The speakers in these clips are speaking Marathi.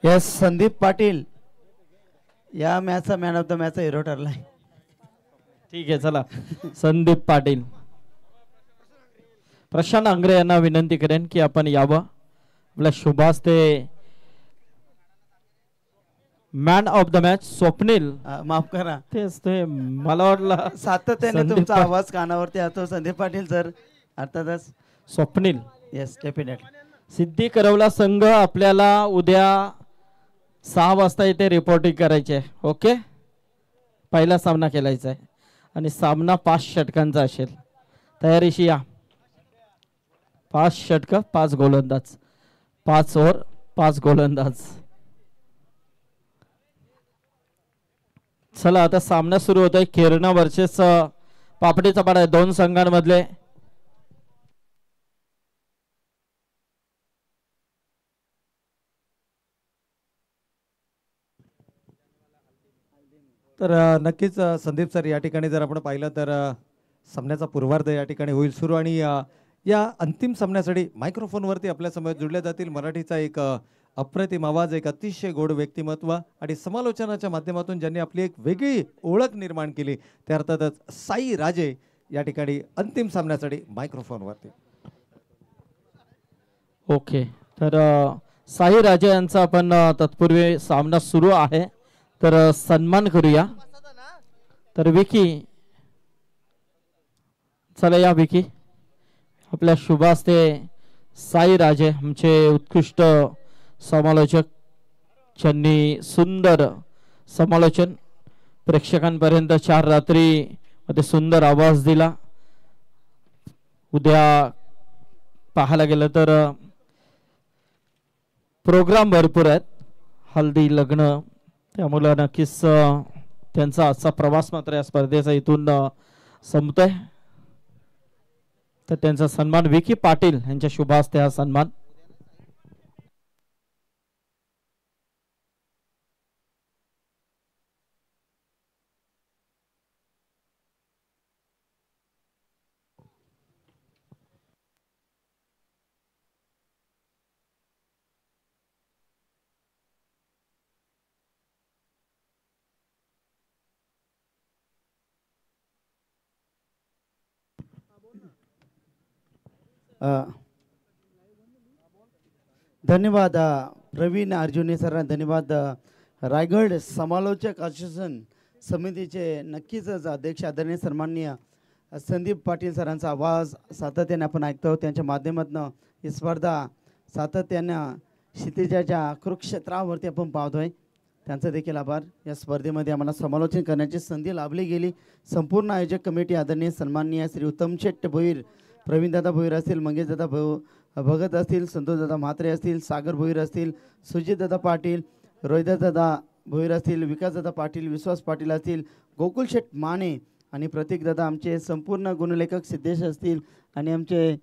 यस संदीप पाटील या मॅचचा मॅन ऑफ द मॅचचा हिरो ठरलाय. ठीक आहे चला संदीप पाटील. प्रशांत आंग्रे यांना विनंती करेन की आपण यावं. आपल्या शुभास ते man of the match Swapnil. माफ करा तेच ते मला वाटलं सातत्याने तुमचा आवाज कानावरती येतो. संदीप पाटील सर अर्थातच स्वप्नील. Yes definitely. सिद्धी करवला संघ आपल्याला उद्या 6 वाजता इथे रिपोर्टिंग करायचे. ओके पहिला सामना खेळायचा आहे आणि सामना 5 षटकांचा असेल. तयारीशी या. 5 षटक 5 गोलंदाज 5 ओव्हर 5 गोलंदाज. चला आता सामना सुरू होतोय. केरना वर्सेस पापडीचा पाडा आहे 2 संघांमधले. तर नक्कीच संदीप सर या ठिकाणी जर आपण पाहिलं तर सामन्याचा पूर्वार्ध या ठिकाणी होईल सुरू आणि या अंतिम सामन्यासाठी मायक्रोफोनवरती आपल्यासमोर जुळल्या जातील मराठीचा एक अप्रतिम आवाज, एक अतिशय गोड व्यक्तिमत्व आणि समालोचनाच्या माध्यमातून ज्यांनी आपली एक वेगळी ओळख निर्माण केली ते अर्थातच साई राजे या ठिकाणी अंतिम सामन्यासाठी मायक्रोफोनवरती. ओके तर साई राजे यांचा आपण तत्पूर्वी सामना सुरू आहे तर सन्मान करूया. तर विकी चला या विकी. आपल्या शुभास ते साई राजे आमचे उत्कृष्ट समालोचक ज्यांनी सुंदर समालोचन प्रेक्षकांपर्यंत 4 रात्री मध्ये सुंदर आवाज दिला. उद्या पाहायला गेलं तर प्रोग्राम भरपूर आहेत. हल्दी लग्न त्यामुळे नक्कीच त्यांचा आजचा प्रवास मात्र या स्पर्धेचा इथून संपतोय. तर त्यांचा सन्मान विकी पाटील यांच्या शुभ हस्ते हा सन्मान. धन्यवाद प्रवीण अर्जुने सर. धन्यवाद रायगड समालोचक असोसिएशन समितीचे नक्कीच अध्यक्ष आदरणीय सन्माननीय संदीप पाटील सरांचा आवाज सातत्याने आपण ऐकतो. त्यांच्या माध्यमातून ही स्पर्धा सातत्यानं क्षितिजाच्या कुरुक्षेत्रावरती आपण पाहतोय. त्यांचा देखील आभार. या स्पर्धेमध्ये आम्हाला समालोचन करण्याची संधी लाभली गेली. संपूर्ण आयोजक कमिटी आदरणीय सन्माननीय श्री उत्तम शेट्ट भोईर, प्रवीणदादा भोईर असतील, मंगेशदादा भगत असतील, संतोषदादा म्हात्रे असतील, सागर भोईर असतील, सुजितदादा पाटील, रोहितदादा भोईर असतील, विकासदादा पाटील, विश्वास पाटील असतील, गोकुल शेठ माने आणि प्रतीकदादा आमचे संपूर्ण गुणलेखक सिद्धेश असतील आणि आमचे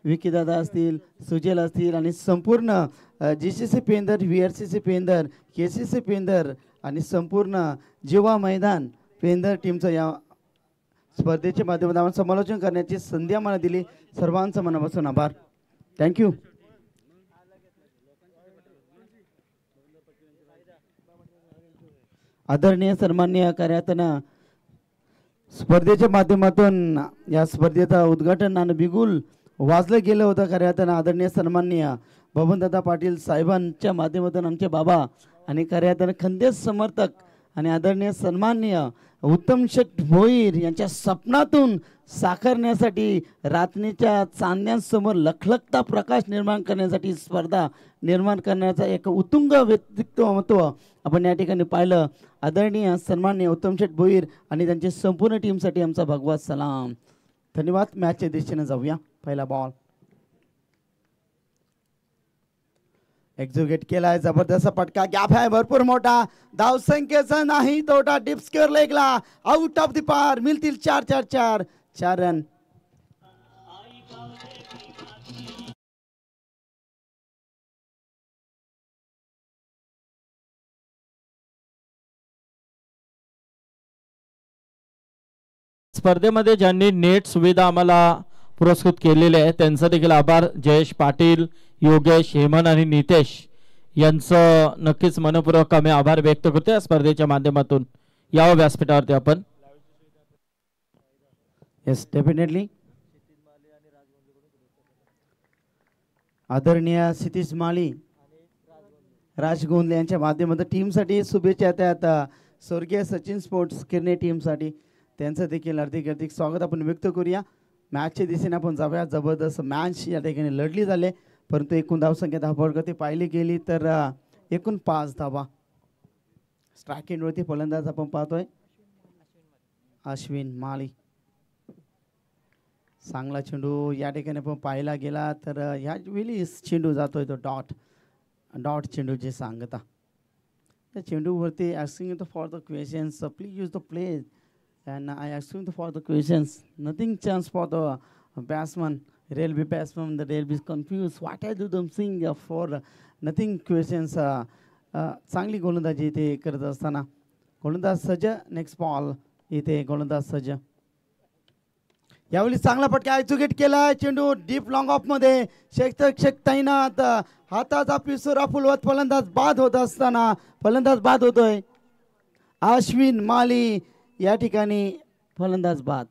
विकीदादा असतील, सुजेल असतील आणि संपूर्ण GCC पेंदर, VRCC पेंदर, KCC पेंदर आणि संपूर्ण जीवा मैदान पेंदर टीमचं या स्पर्धेच्या माध्यमातून आम्हाला समालोचन करण्याची संधी आम्हाला दिली. सर्वांचं मनापासून आभार. थँक्यू. आदरणीय सन्माननीय कार्यातनं स्पर्धेच्या माध्यमातून या स्पर्धेचं उद्घाटन आणि बिगुल वाजलं गेलं होतं. कार्यातनं आदरणीय सन्माननीय बबनदादा पाटील साहेबांच्या माध्यमातून आमचे बाबा आणि कार्यातनं खंदेश समर्थक आणि आदरणीय सन्माननीय उत्तम शेठ भोईर यांच्या स्वप्नातून साकारण्यासाठी रात्रीच्या चांदण्यांसमोर लखलखता प्रकाश निर्माण करण्यासाठी स्पर्धा निर्माण करण्याचा एक उत्तुंग व्यक्तिमत्व आपण या ठिकाणी पाहिलं. आदरणीय सन्माननीय उत्तम शेठ भोईर आणि त्यांच्या संपूर्ण टीमसाठी आमचा भगवा सलाम. धन्यवाद. मॅचच्या दिशेने जाऊया. पहिला बॉल एक्झिक्यूट केलाय. जबरदस्त फटका. गॅप आहे भरपूर मोठा. धावसंख्येचा नाही तोटा. डीप स्क्वेअर लेगला आउट ऑफ द पार. मिळतील 4 रन. स्पर्धेमध्ये ज्यांनी नेट सुविधा आम्हाला पुरस्कृत केलेले आहे त्यांचा देखील आभार. जयेश पाटील, योगेश, हेमन आणि नितेश यांचं नक्कीच मनपूर्वक आम्ही आभार व्यक्त करतो या स्पर्धेच्या माध्यमातून. यावं व्यासपीठावरती आपण. Yes definitely. आदरणीय क्षितिज माळी, राज गोंदले यांच्या माध्यमातून टीमसाठी शुभेच्छा. त्यात स्वर्गीय सचिन स्पोर्ट्स किरणे टीमसाठी त्यांचं देखील हार्दिक स्वागत आपण व्यक्त करूया. मॅचच्या दिशेने आपण जाऊया. जबरदस्त मॅच या ठिकाणी लढली झाले, परंतु एकूण धावसंख्या धावपळगती पाहिली गेली तर एकूण 5 धावा. स्ट्राईक एंडवरती फलंदाज आपण पाहतोय अश्विन माळी. चांगला चेंडू या ठिकाणी पण पाहायला गेला तर ह्या वेळी चेंडू जातोय तो डॉट चेंडूची सांगता. त्या चेंडूवरती asking for the questions, please use the play and I asking for the questions. Nothing chance for the batsman. They'll be batsman, they'll be confused. What I do them sing for nothing questions. चांगली गोलंदाजी इथे करत असताना गोलंदाज सज्ज. नेक्स्ट बॉल इथे गोलंदाज सज्ज. यावेळी चांगला फटका एक्झिक्यूट केला. चेंडू डीप लॉंग ऑफ मध्ये तैनात. हाताचा पिसुरा फुलवत फलंदाज बाद होत असताना फलंदाज बाद होतोय. अश्विन माली या ठिकाणी फलंदाज बाद.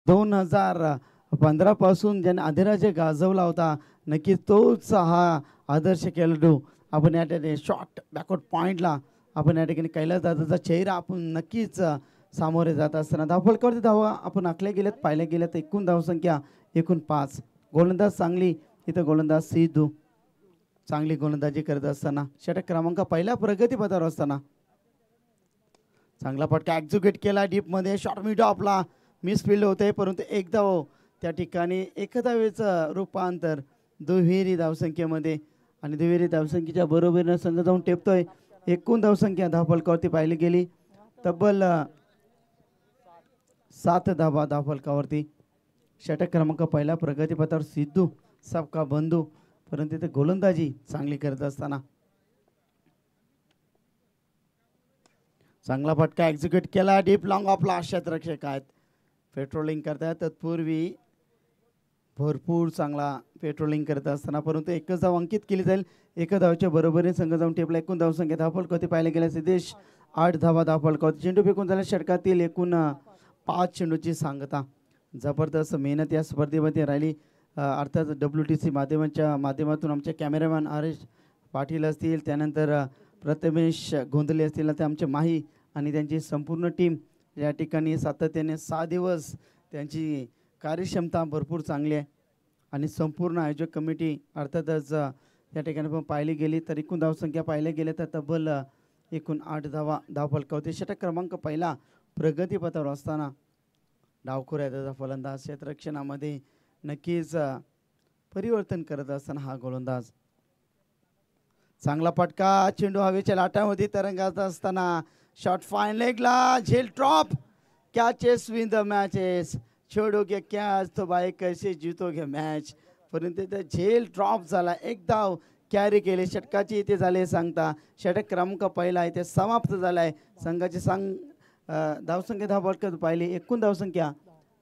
दोन 2015 पासून ज्याने अधिराज्य गाजवला होता, नक्कीच तोच हा आदर्श खेळाडू. आपण या ठिकाणी शॉर्ट बॅकवर्ड पॉईंटला आपण या ठिकाणी कैलास दादाचा चेहरा आपण नक्कीच सामोरे जात असताना धावफलकावरती धावा आपण आखल्या गेल्यात पाहिल्या गेल्यात. एकूण धावसंख्या एकूण 5. गोलंदाज चांगली इथं गोलंदाज सिद्धू चांगली गोलंदाजी करत असताना षटक क्रमांक पहिल्या प्रगतीपथावर असताना चांगला फटका एक्झिक्यूट केला डीपमध्ये. शॉर्ट मिड आपला मिसफिल्ड होते, परंतु एक धाव त्या ठिकाणी एकधावेचं रूपांतर दुहेरी धावसंख्येमध्ये आणि दुहेरी धावसंख्येच्या बरोबरीनं संघ जाऊन टेपतोय. एकूण धावसंख्या धावफलकावरती पाहिली गेली तब्बल 7 धावा धावफलकावरती. षटक क्रमांक पहिला प्रगतीपथावर सिद्धू सबका बंधू, परंतु ते गोलंदाजी चांगली करत असताना चांगला फटका एक्झिक्यूट केला. डीप लॉंग ऑफला क्षेत्ररक्षक आहेत पेट्रोलिंग करतात. तत्पूर्वी भरपूर चांगला पेट्रोलिंग करत असताना परंतु एकच धाव अंकित केली जाईल. एका धावच्या बरोबरीने संघ जाऊन टेपला. एकूण धावसंख्या धावफलकावरती पाहायला गेल्या सिद्धेश 8 धावा धावफलकावरती. चेंडू फेकून झाल्या षटकातील एकूण 5 चेंडूची सांगता. जबरदस्त मेहनत या स्पर्धेमध्ये राहिली. अर्थात WTC माध्यमातून आमचे कॅमेरामॅन आर.एस. पाटील असतील, त्यानंतर प्रथमेश गोंधले असतील, ते आमचे माही आणि त्यांची संपूर्ण टीम या ठिकाणी सातत्याने 6 दिवस त्यांची कार्यक्षमता भरपूर चांगली आहे. आणि संपूर्ण आयोजक कमिटी अर्थातच या ठिकाणी पण पाहिली गेली तर एकूण धावसंख्या पाहिल्या गेल्या तर तब्बल एकूण 8 धावा धावफलकावरती. षटक क्रमांक पहिला प्रगतीपथावर असताना डावखोऱ्याचा फलंदाज क्षेत्ररक्षणामध्ये नक्कीच परिवर्तन करत असताना हा गोलंदाज. चांगला फटका चेंडू हवेच्या लाटामध्ये तरंगात असताना शॉट फाइन लेगला. झेल drop. Catches win the matches. छोडोगे कॅच तो भाई कैसे जीतोगे मॅच. परंतु ते झेल ड्रॉप झाला. एक धाव कॅरी केले. षटकाची इथे झाले सांगता. षटक क्रमांक पहिला इथे समाप्त झालाय. संघाची धावसंख्या धावफलकावरती पाहिली. एकूण धावसंख्या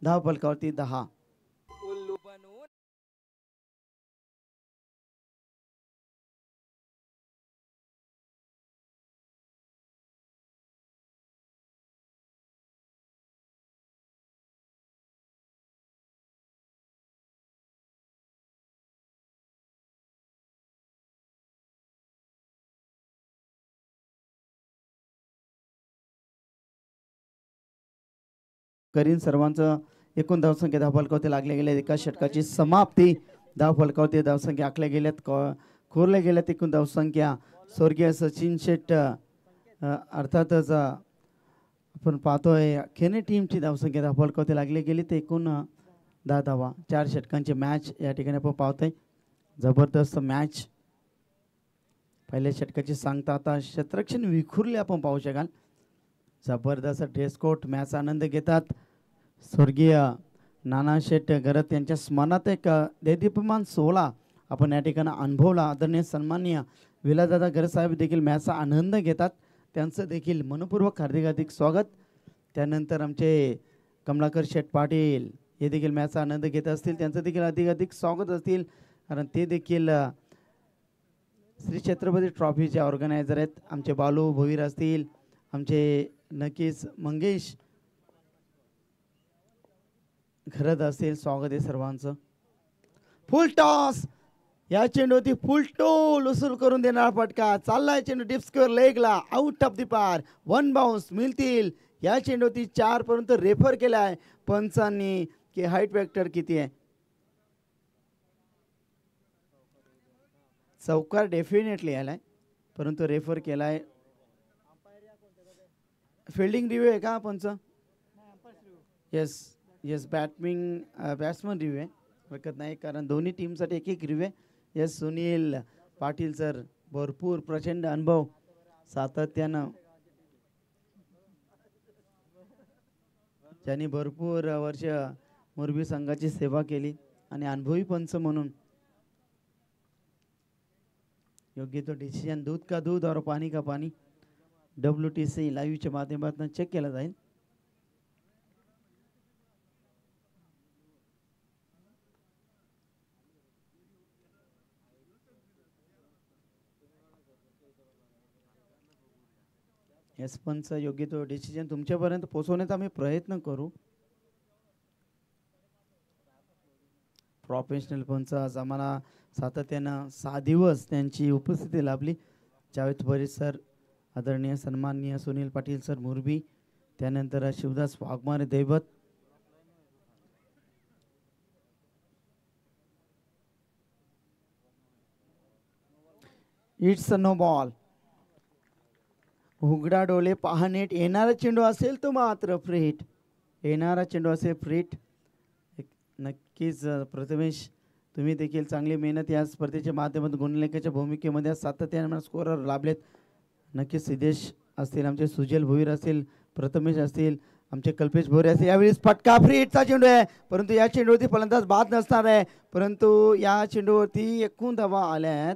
धावफलकावरती 10. करीन सर्वांचं एकूण धावसंख्या धावफलकावरती लागल्या गेल्या. एका षटकाची समाप्ती. धावफलकावरती धावसंख्या आखल्या गेल्यात खोरल्या गेल्यात. एकूण धावसंख्या स्वर्गीय सचिन शेट अर्थातच आपण पाहतोय खेने टीमची धावसंख्या धावफलकावरती लागली गेली ते एकूण 10 धावा 4 षटकांची मॅच या ठिकाणी आपण पाहतोय. जबरदस्त मॅच. पहिल्या षटकाची सांगता आता क्षेत्ररक्षण विखुरले आपण पाहू शकाल. जबरदस्त ड्रेस कोट मॅच आनंद घेतात. स्वर्गीय नाना शेठ गरत यांच्या स्मरणात एक देदीप्यमान सोहळा आपण या ठिकाणी अनुभवला. आदरणीय सन्माननीय विलासदादा गरज साहेब देखील मॅचचा आनंद घेतात. त्यांचं देखील मनपूर्वक हार्दिक स्वागत. त्यानंतर आमचे कमलाकर शेठ पाटील हे देखील मॅचचा आनंद घेत असतील. त्यांचं देखील अधिक स्वागत असतील कारण ते देखील श्री छत्रपती ट्रॉफीचे ऑर्गनायझर आहेत. आमचे बालू भोईर असतील, आमचे नक्कीच मंगेश घरत असतील. स्वागत आहे सर्वांचं. फुल टॉस या चेंडूवरती फुल टोल उसूल करून देणारा फटका. चाललाय चेंडू डिप स्क्वेअर लेगला आउट ऑफ द पार. 1 बाउन्स मिळतील. या चेंडूवरती 4 पर्यंत रेफर केलाय पंचांनी की हाईट वेक्टर किती आहे. चौकार डेफिनेटली आलाय परंतु रेफर केलाय. फिल्डिंग रिव्ह्यू आहे का पंच? येस येस बॅट्समन रिव्ह्यू आहे. हरकत नाही कारण दोन्ही टीमसाठी एक रिव्ह्यू आहे. येस सुनील पाटील सर भरपूर प्रचंड अनुभव सातत्यानं ज्यांनी भरपूर वर्ष मोरबी संघाची सेवा केली आणि अनुभवी पंच म्हणून योग्य तो डिसिजन दूध का दूध और पानी का पानी WTC लाईव्हच्या माध्यमातून चेक केला जाईल. येस पंच योग्य तो डिसिजन तुमच्यापर्यंत पोहोचवण्याचा आम्ही प्रयत्न करू. प्रोफेशनल पंच आज आम्हाला सातत्यानं 6 दिवस त्यांची उपस्थिती लाभली. जावेद फरीद सर, आदरणीय सन्माननीय सुनील पाटील सर मोरबी, त्यानंतर शिवदास वाघमारे दैवत, इट्स अ नो बॉल. उघडा डोळे पहा नेट. येणारा चेंडू असेल तो मात्र फ्रीट. येणारा चेंडू असेल फ्रीट. नक्कीच प्रथमेश तुम्ही देखील चांगली मेहनत या स्पर्धेच्या माध्यमातून गुणलेखाच्या भूमिकेमध्ये सातत्याने स्कोरर लाभलेत. नक्कीच सिद्धेश असतील, आमचे सुजल भोईर असतील, प्रथमेश असतील, आमचे कल्पेश भोरे असतील. यावेळी फटका फ्रीटचा चेंडू आहे परंतु या चेंडूवरती फलंदाज बाद नसणार आहे. परंतु या चेंडूवरती एकूण धावा आल्यात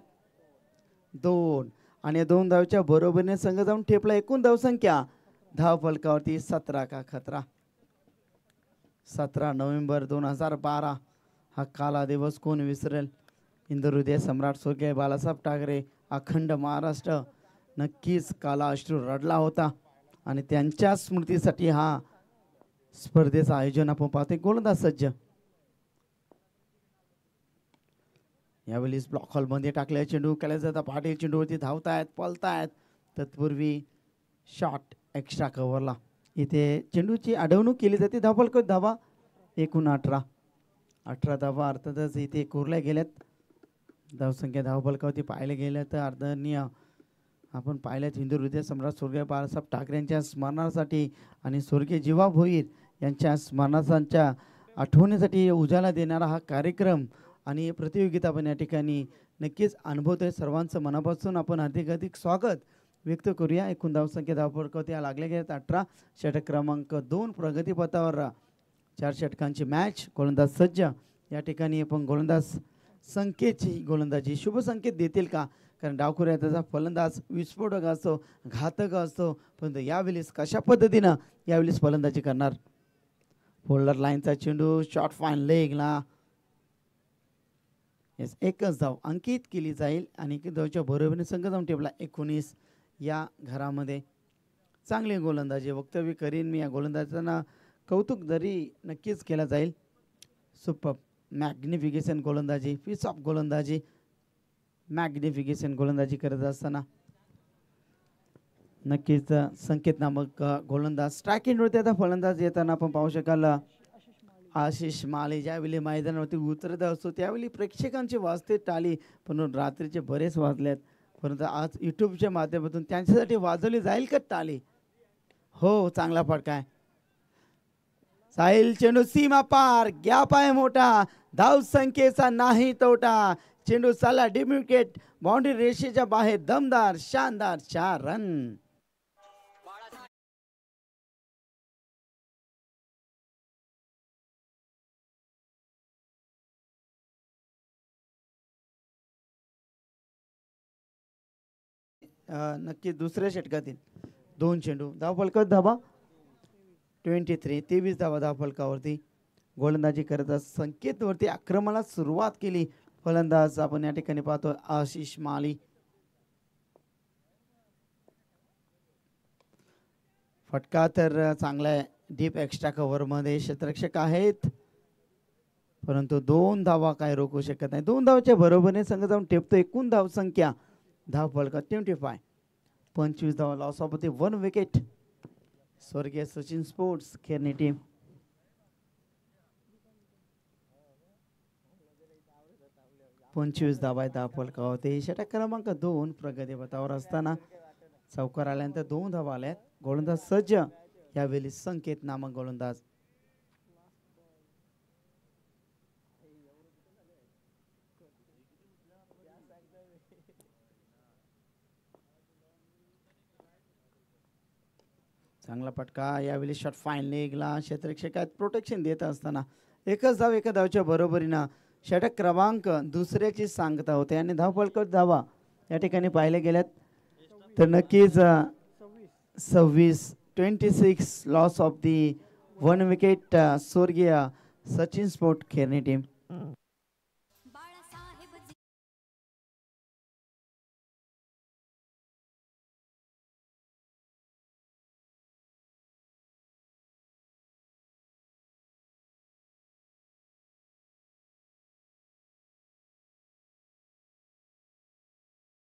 2 आणि 2 धावच्या बरोबरीने संघ जाऊन ठेपला. एकूण धावसंख्या धाव फलकावरती 17 का खतरा. 17 नोव्हेंबर 2012 हा काला दिवस कोण विसरेल. हिंदुहृदय सम्राट स्वर्गीय बाळासाहेब ठाकरे अखंड महाराष्ट्र नक्कीच काला अश्रू रडला होता आणि त्यांच्या स्मृतीसाठी हा स्पर्धेचं आयोजन आपण पाहतोय. गोलंदाज सज्ज. यावेळी ब्लॉक हॉलमध्ये टाकलेला चेंडू केला जाता. पाटील चेंडूवरती धावतायत, पळतायत. तत्पूर्वी शॉट एक्स्ट्रा कव्हरला. इथे चेंडूची अडवणूक केली जाते. धावफलक धावा एकूण 18 धावा अर्थातच इथे कोरल्या गेल्यात. धावसंख्या धावफलकावरती पाहायला गेलं तर आदरणीय आपण पाहिल्यात हिंदुहृदय सम्राट स्वर्गीय बाळासाहेब ठाकरे यांच्या स्मरणासाठी आणि स्वर्गीय जीवा भोईर यांच्या स्मरणाच्या आठवणीसाठी उजाला देणारा हा कार्यक्रम आणि प्रतियोगिता आपण या ठिकाणी नक्कीच अनुभवतोय. सर्वांचं मनापासून आपण अधिक स्वागत व्यक्त करूया. एकूण धावसंख्या धावफलकावरती लागल्या गेल्यात 18. षटक क्रमांक 2 प्रगतीपथावर 4 षटकांची मॅच. गोलंदाज सज्ज. या ठिकाणी आपण गोलंदाज संकेतची गोलंदाजी शुभ संकेत देतील का? कारण डावखुऱ्या त्याचा फलंदाज विस्फोटक असतो, घातक असतो, परंतु यावेळेस कशा पद्धतीनं यावेळेस फलंदाजी करणार. फोल्डर लाईनचा चेंडू शॉर्ट फाईन लेगला. येस एकच धाव अंकित केली जाईल आणि धावच्या बरोबरीने संघ जाऊन ठेवला 19. या घरामध्ये चांगली गोलंदाजी वक्तव्य करीन मी. या गोलंदाजांना कौतुक जरी नक्कीच केला जाईल. सुपर मॅग्निफिकेशन गोलंदाजी, पीस ऑफ गोलंदाजी, मॅग्निफिकेशन गोलंदाजी करत असताना नक्कीच संकेत नामक गोलंदाज स्ट्राईक एंडवरती आता फलंदाज येताना आपण पाहू शकाल. आशिष माले ज्यावेळी मैदानावरती उतरत असतो त्यावेळी प्रेक्षकांची वाजते टाळी, पण रात्रीचे बरेच वाजलेत, परंतु आज यूट्यूबच्या माध्यमातून त्यांच्यासाठी वाजवली जाईल का टाळी? हो, चांगला फटका आहे. साहिल चेंडू सीमा पार, गॅप आहे मोठा, धाव संख्येचा नाही तोटा. चेंडू चालला डीप विकेट, बाउंड्री रेषेच्या बाहेर. दमदार शानदार 4 रन. नक्की दुसऱ्या षटकातील 2 चेंडू, धावफलकात धावा 23, 23 धावा धावफलकावरती. गोलंदाजी करत संकेतवरती आक्रमणाला सुरुवात केली फलंदाज. आपण या ठिकाणी पाहतो आशिष माली. फटका तर चांगला आहे, डीप एक्स्ट्रा कव्हर मध्ये क्षेत्ररक्षक आहेत, परंतु 2 धावा काय रोखू शकत नाही. 2 धावाच्या बरोबरीने संघ जाऊन टेपतो. एकूण धाव संख्या धावफलकात 25, 25 धावा लॉस ऑफ द 1 विकेट. स्वर्गीय सचिन स्पोर्ट्स खेळणी टीम. पंचवीस धावा धावफलकावरती. षटक क्रमांक 2 प्रगती पथावर असताना चौकार आल्यानंतर 2 धावा आल्यात. गोलंदाज सज्ज, यावेळी संकेत नामक गोलंदाज. चांगला फटका, यावेळी शॉट फाईन लेगला. क्षेत्ररक्षकात प्रोटेक्शन देत असताना एकच धाव एका धावच्या बरोबरीनं षटक क्रमांक दुसऱ्याची सांगता होते आणि धावफलकात धावा या ठिकाणी पाहिले गेल्यात तर नक्कीच 26 लॉस ऑफ दी 1 विकेट. स्वर्गीय सचिन स्पोर्ट खेळणी टीम.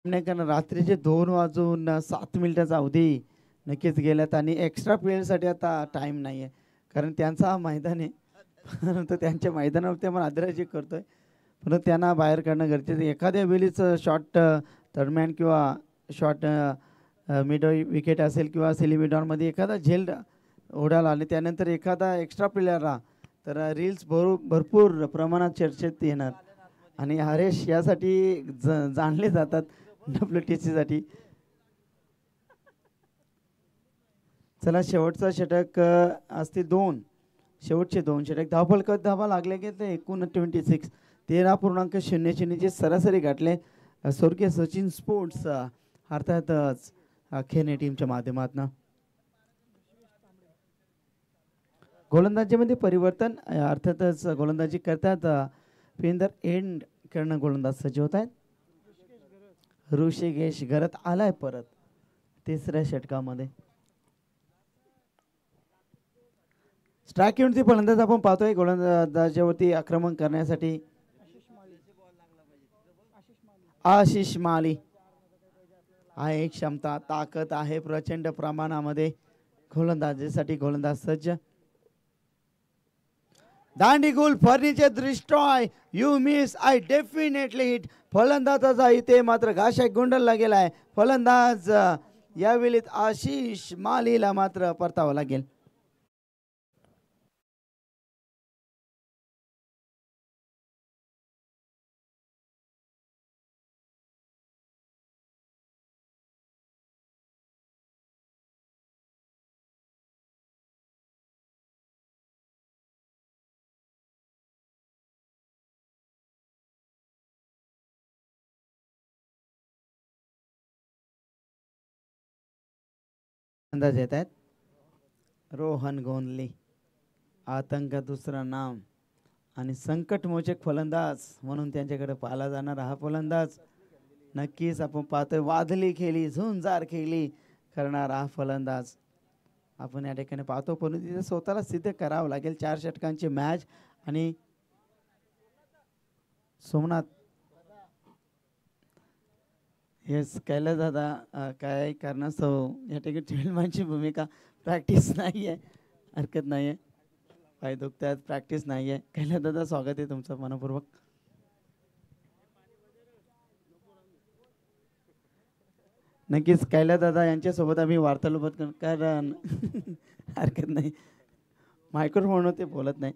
कारण रात्रीचे 2 वाजून 7 मिनिटाचा अवधी नक्कीच गेल्यात आणि एक्स्ट्रा पिरियडसाठी आता टाइम नाही आहे, कारण त्यांचा मैदान आहे. परंतु त्यांच्या मैदानावरती आपण आदराची करतोय, परंतु त्यांना बाहेर काढणं गरजेचं. एखाद्या वेळीच शॉर्ट दरम्यान किंवा शॉर्ट मिड विकेट असेल किंवा सिली मिडॉनमध्ये एखादा झेल उडाला आणि त्यानंतर एखादा एक्स्ट्रा प्लेयर राहा तर रील्स भरपूर प्रमाणात चर्चेत येणार आणि हरेश यासाठी जाणले जातात WTC साठी. चला शेवटचा षटक असते 2, शेवटचे 2 षटक. धावफलकात धावा लागले की ते एकूण 26, 13.00 चे सरासरी गाठले स्वर्गीय सचिन स्पोर्ट्स अर्थातच खेळणे टीमच्या माध्यमातून. गोलंदाजीमध्ये परिवर्तन अर्थातच गोलंदाजी करतात फिंदर एंड करणं गोलंदाज सज्ज होत आहेत. ऋषिकेश घरात आलाय परत तिसऱ्या षटकामध्ये. स्ट्राईक फलंदाज आपण पाहतोय गोलंदाजावरती आक्रमण करण्यासाठी आशिष माली आहे. क्षमता ताकद आहे प्रचंड प्रमाणामध्ये गोलंदाजीसाठी. गोलंदाज सज्ज. दांडी गुल furniture destroy you miss I definitely hit. फलंदाजाचा इथे मात्र घाशा गोंडलला गेलाय. फलंदाज यावेळी आशिष मालीला मात्र परतावं लागेल. अंदाज येत आहेत. रोहन गोंदली आतंक दुसरं नाम आणि संकटमोचक फलंदाज म्हणून त्यांच्याकडे पाहिला जाणार हा फलंदाज. नक्कीच आपण पाहतोय वादली खेळी झुंजार खेळी करणारा हा फलंदाज आपण या ठिकाणी पाहतो. पण तिथे स्वतःला सिद्ध करावं लागेल. 4 षटकांची मॅच आणि सोमनाथ येस कैलास दादा काय कारणास्तव या ठिकाणी फिल्मांची भूमिका प्रॅक्टिस नाही आहे, हरकत नाही आहे, पाय दुखतात, प्रॅक्टिस नाही आहे. कैलास दादा स्वागत आहे तुमचं मनपूर्वक. नक्कीच कैला दादा यांच्यासोबत आम्ही वार्तालाप कारण हरकत नाही, मायक्रोफोन ते बोलत नाही.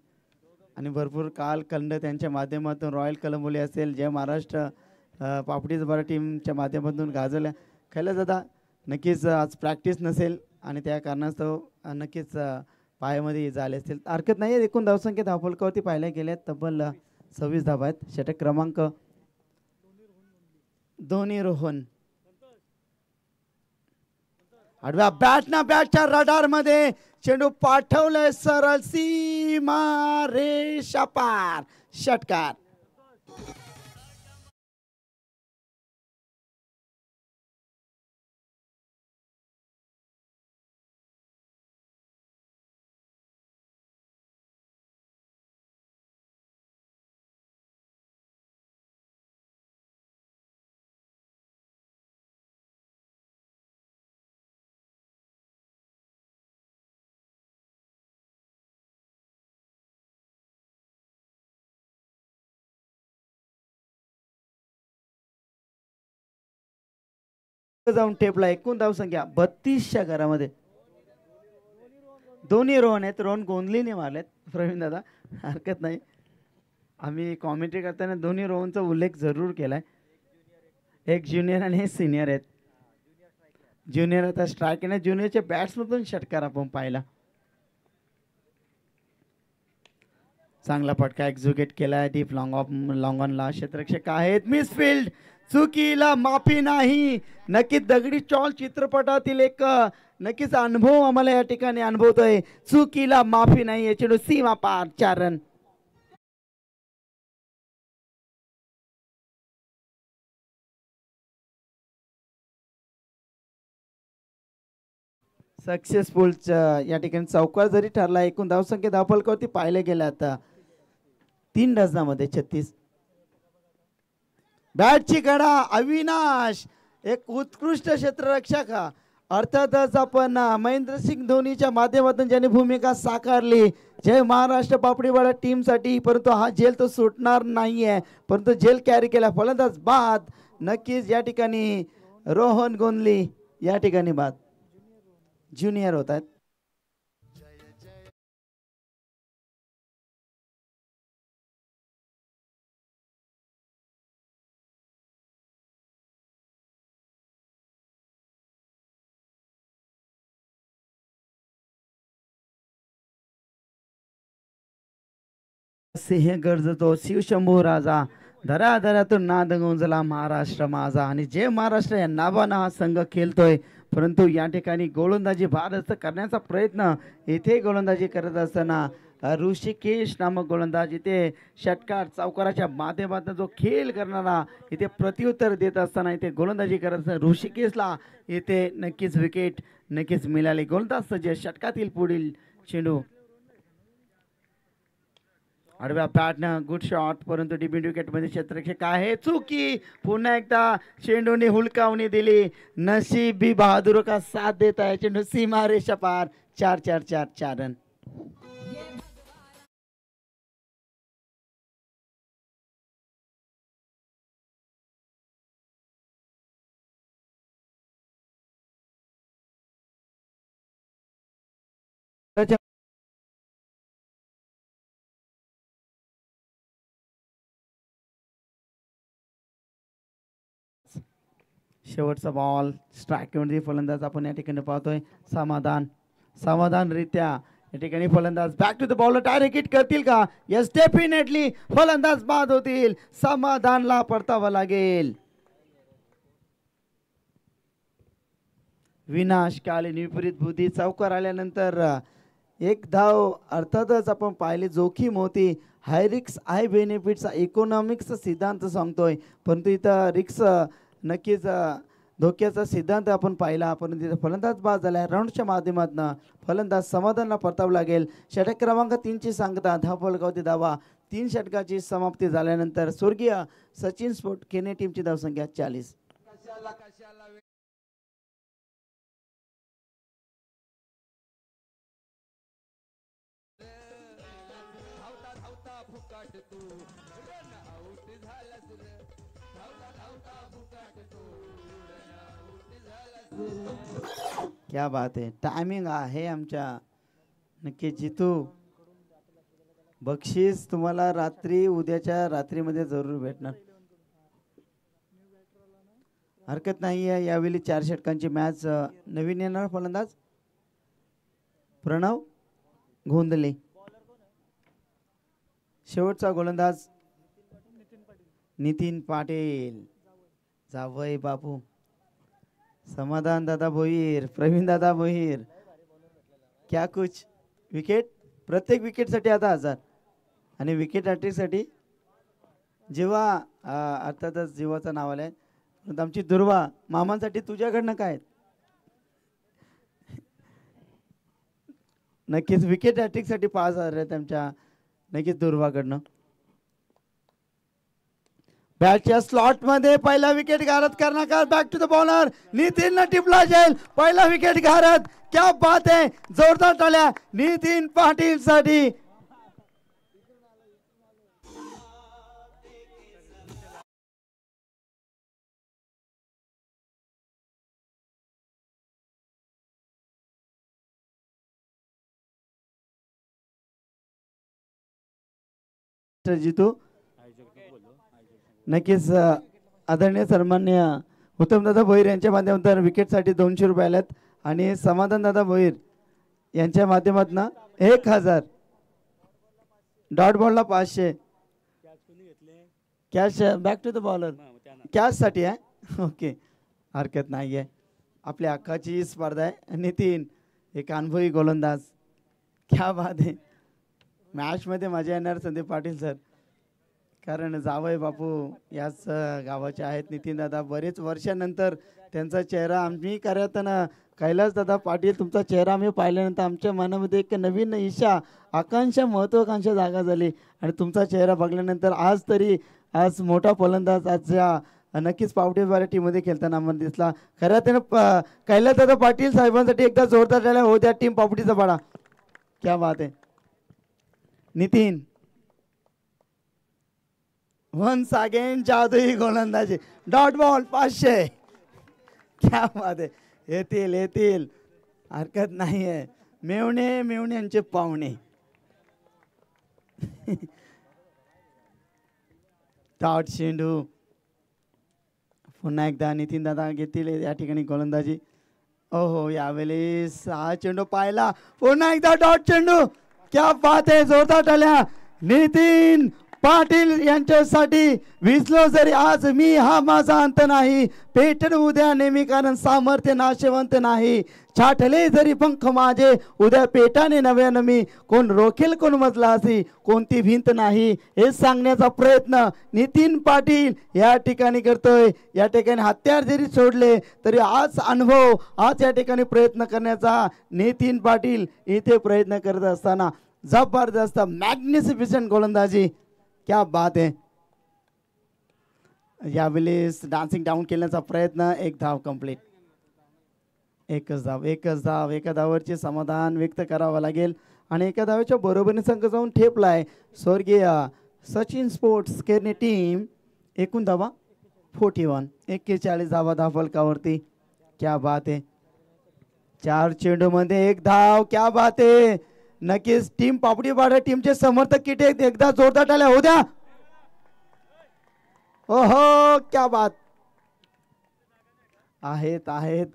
आणि भरपूर कालखंड त्यांच्या माध्यमातून रॉयल कलंबोली असेल, जय महाराष्ट्र पापडी जबारा टीमच्या माध्यमातून गाजवल्या. कैलास दादा नक्कीच आज प्रॅक्टिस नसेल आणि त्या कारणास्तव नक्कीच पायामध्ये झाले असतील. हरकत नाही. एकूण धावसंख्या धावफलकावरती पाहायला गेल्या तब्बल 26 धावा आहेत. षटक क्रमांक धोनी रोहन. आडव्या बॅटना बॅटच्या रडार मध्ये चेंडू पाठवलाय सरळ सीमा रेषा पार. षटकार. जाऊन टेपला. एकूण धावसंख्या 32च्या घरामध्ये. दोन्ही रोहन आहेत. रोहन गोंधलीने मारलेत प्रवीण दादा. हरकत नाही. आम्ही कॉमेंट्री करताना दोन्ही रोहनचा उल्लेख जरूर केलाय. एक ज्युनियर आणि एक सिनियर आहेत. ज्युनियर आता स्ट्राईक आहे. ज्युनियरच्या बॅट्समधून षटकार आपण पाहिला. चांगला फटका एक्झिक्यूट केलाय. डीप लॉंग ऑनला क्षेत्ररक्षक आहेत. मिसफिल्ड. चुकीला माफी नाही. नक्कीच दगडी चॉल चित्रपटातील एक नक्कीच अनुभव आम्हाला या ठिकाणी अनुभवतोय. चुकीला माफी नाही. याचे सीमा पार. 4 रन. सक्सेसफुल या ठिकाणी चौकार जरी ठरला. एकूण धावसंख्या धावफलकावरती पाहिले गेले आता 3 डझनामध्ये 36. बॅटची कडा अविनाश. एक उत्कृष्ट क्षेत्ररक्षक. अर्थातच आपण महेंद्रसिंग धोनीच्या माध्यमातून ज्यांनी भूमिका साकारली जय महाराष्ट्र पापडीवाडा टीमसाठी, परंतु हा झेल तो सुटणार नाहीये. परंतु झेल कॅरी केला. फलंदाज बाद. नक्कीच या ठिकाणी रोहन गोंधली या ठिकाणी बाद. ज्युनियर होत आहेत. सिंह गर्जतो शिवशंभू राजा. धराधरातून नाद गुंजला महाराष्ट्र माझा. आणि जे महाराष्ट्र या नावानं हा संघ खेळतोय, परंतु या ठिकाणी गोलंदाजी भारत करण्याचा प्रयत्न इथे गोलंदाजी करत असताना ऋषिकेश नामक गोलंदाज इथे षटकार चौकाराच्या माध्यमातून जो खेळ करणारा इथे प्रत्युत्तर देत असताना इथे गोलंदाजी करत असताना ऋषिकेशला इथे नक्कीच विकेट नक्कीच मिळाली. गोलंदाज सज्ज. षटकातील पुढील चेंडू आडव्या बॅटनं गुड शॉट, परंतु डिबिंड विकेटमध्ये क्षेत्ररक्षक आहे. चुकी. पुन्हा एकदा चेंडूने हुलकावणी दिली. नशीब भी बहादूर का साथ देता है. चेंडू सीमा रेषा पार. 4 रन. शेवटचा बॉल स्ट्राईकमध्ये फलंदाज आपण या ठिकाणी पाहतोय. समाधानरित्या या ठिकाणी फलंदाज back to the bowler direct hit करतील का? Yes definitely. फलंदाज बाद होतील. समाधानला परतावा लागेल. विनाशकालीन विपरीत बुद्धी. चौकार आल्यानंतर एक धाव अर्थातच आपण पाहिले. जोखीम होती. हाय रिक्स हाय बेनिफिट्सचा इकॉनॉमिक्सचा सिद्धांत सांगतोय, परंतु इथं रिक्स नक्कीच धोक्याचा सिद्धांत आपण पाहिला. परंतु तिथे फलंदाज बाद झाला. राऊंडच्या माध्यमातून फलंदाज समाधानला परतावं लागेल. षटक क्रमांक 3ची सांगता धावफलकावरती धावा. 3 षटकाची समाप्ती झाल्यानंतर स्वर्गीय सचिन स्पोर्ट केने टीमची धावसंख्या 40. क्या बात आहे, टायमिंग आहे आमच्या. नक्की जितू, बक्षीस तुम्हाला रात्री उद्याच्या रात्रीमध्ये जरूर भेटणार. हरकत नाही आहे. यावेळी 4 षटकांची मॅच. नवीन येणार फलंदाज प्रणव गोंधले. शेवटचा गोलंदाज नितीन पाटील. जावई बापू, समाधान दादा भोईर, प्रवीण दादा भोईर. क्या कुछ. विकेट, प्रत्येक विकेटसाठी आता 1000 आणि विकेट साठी जेव्हा अर्थातच जीवाचं नाव आलंय. आमची दुर्वा मामांसाठी तुझ्याकडनं काय. नक्कीच विकेट साठी 5000 आहेत आमच्या नक्कीच दुर्वाकडनं. बॅटच्या स्लॉट मध्ये पहिला विकेट घारत कर्णधार. Back to the bowler. Nitin टिपला जाईल. पहिला विकेट घारत. क्या बात आहे, जोरदार टाळ्या नितीन पाटील साठी. जितू नक्कीच आदरणीय सन्मान्य उत्तमदादा भोईर यांच्या माध्यमातून विकेटसाठी 200 रुपये आलेत आणि समाधानदादा भोईर यांच्या माध्यमातून 1000. डॉट बॉलला 500. Catch back to the bowler. Catch साठी आहे. ओके, हरकत नाही आहे. आपल्या हक्काची स्पर्धा आहे. नितीन एक अनुभवी गोलंदाज. क्या बात आहे. मॅचमध्ये मजा येणार संदीप पाटील सर, कारण जावई बापू याच गावाचे आहेत. नितीन दादा बरेच वर्षानंतर त्यांचा चेहरा आम्ही करताना कैलास दादा पाटील तुमचा चेहरा आम्ही पाहिल्यानंतर आमच्या मनामध्ये एक नवीन इच्छा, आकांक्षा, महत्वाकांक्षा जागा झाली आणि तुमचा चेहरा बघल्यानंतर आज मोठा फलंदाज आजच्या नक्कीच पावटेद्वारे टीममध्ये खेळताना आम्हाला दिसला. खऱ्या त्यानं कैलास दादा पाटील साहेबांसाठी एकदा जोरदार झाला हो द्या टीम पावटीचा पाडा. क्या बात आहे. नितीन वन्स अगेन जादुई गोलंदाजी. Dot ball 500. क्या बात आहे. येतील हरकत नाही आहे. मेवण्यांचे पाहुणे. डॉट चेंडू पुन्हा एकदा नितीन दादा घेतील या ठिकाणी गोलंदाजी. ओहो, यावेळेस हा चेंडू पाहिला. पुन्हा एकदा डॉट चेंडू. क्या बात आहे, जोरदार टाळ्या नितीन पाटील यांच्यासाठी. विसलो जरी आज मी हा माझा अंत नाही, पेटन उद्या नेहमी कारण सामर्थ्य नाशवंत नाही. छाटले जरी पंख माझे उद्या पेटाने नव्यानं मी, कोण रोखेल कोण मजला असी कोणती भिंत नाही. हे सांगण्याचा प्रयत्न नितीन पाटील या ठिकाणी करतोय. या ठिकाणी हत्यार जरी सोडले तरी आज अनुभव, आज या ठिकाणी प्रयत्न करण्याचा नितीन पाटील इथे प्रयत्न करत असताना जबरदस्त मॅग्निफिसंट गोलंदाजी. क्या बात आहे. यावेळेस डान्सिंग डाऊन केल्याचा प्रयत्न. एक धाव कंप्लीट. एकच धाव. एका धावावरचे समाधान व्यक्त करावं लागेल आणि एका धावाच्या बरोबरीने संघ जाऊन ठेपलाय. स्वर्गीय सचिन स्पोर्ट्स केरने टीम. एकूण धावा 41. 41 धावा धावफलकावरती. क्या बात आहे. 4 चेंडूमध्ये 1 धाव. क्या बात आहे. नक्कीच टीम पापडीपाडा टीमचे समर्थक किती एकदा जोरदार टाळ्या होऊ द्या. ओहो, क्या बात. आहेत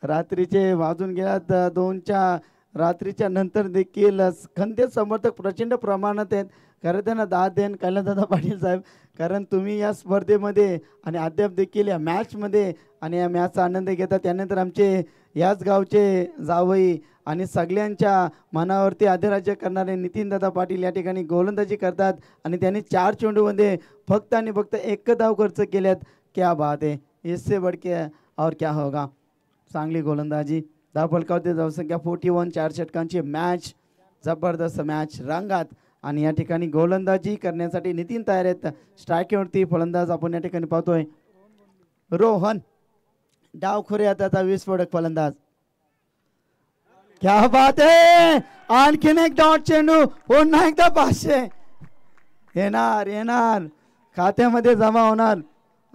रात्रीचे वाजून गेल्यात 2च्या रात्रीच्या नंतर देखील खंदे समर्थक प्रचंड प्रमाणात आहेत. खरं त्यांना दाद देन कैलासदादा पाटील साहेब, कारण तुम्ही या स्पर्धेमध्ये आणि अद्याप देखील या मॅचमध्ये आणि या मॅचचा आनंद घेता. त्यानंतर आमचे याच गावचे जावई आणि सगळ्यांच्या मनावरती अधिराज्य करणारे नितीनदादा पाटील या ठिकाणी गोलंदाजी करतात आणि त्यांनी 4 चेंडूमध्ये फक्त आणि फक्त 1 धाव खर्च केल्यात. क्या बात आहे. इससे बढ़ के और क्या होगा. चांगली गोलंदाजी. धावफलकावरती धावसंख्या 41. 4 षटकांची मॅच. जबरदस्त मॅच रंगात आणि या ठिकाणी गोलंदाजी करण्यासाठी नितीन तयार आहेत. स्ट्राईकवरती फलंदाज आपण या ठिकाणी पाहतोय रोहन. डावखुऱ्या त्याचा विस्फोटक फलंदाज. क्या बात आहे. आणखीन एक डॉट चेंडू. पुन्हा एकदा 500 येणार खात्यामध्ये जमा होणार.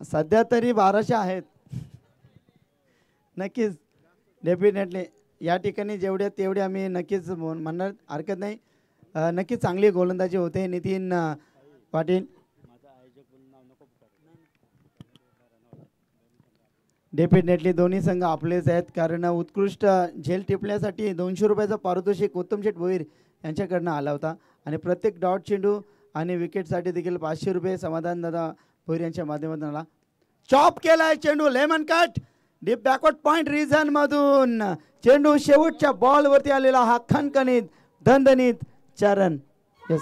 सध्या तरी 1200 आहेत. नक्कीच डेफिनेटली या ठिकाणी जेवढे तेवढे आम्ही नक्कीच म्हणणार हरकत नाही. नक्कीच चांगली गोलंदाजी होते नितीन पाटील. डेफिनेटली दोन्ही संघ आपलेच आहेत कारण उत्कृष्ट झेल टिपण्यासाठी 200 रुपयाचा पारितोषिक उत्तम शेठ भोईर यांच्याकडनं आला होता आणि प्रत्येक डॉट चेंडू आणि विकेटसाठी देखील 500 रुपये समाधान दादा भोईर यांच्या माध्यमातून आला. चॉप केलाय चेंडू lemon cut deep backward point reason मधून चेंडू शेवटच्या बॉलवरती आलेला हा खणखणीत दणदणीत 4 रन. येस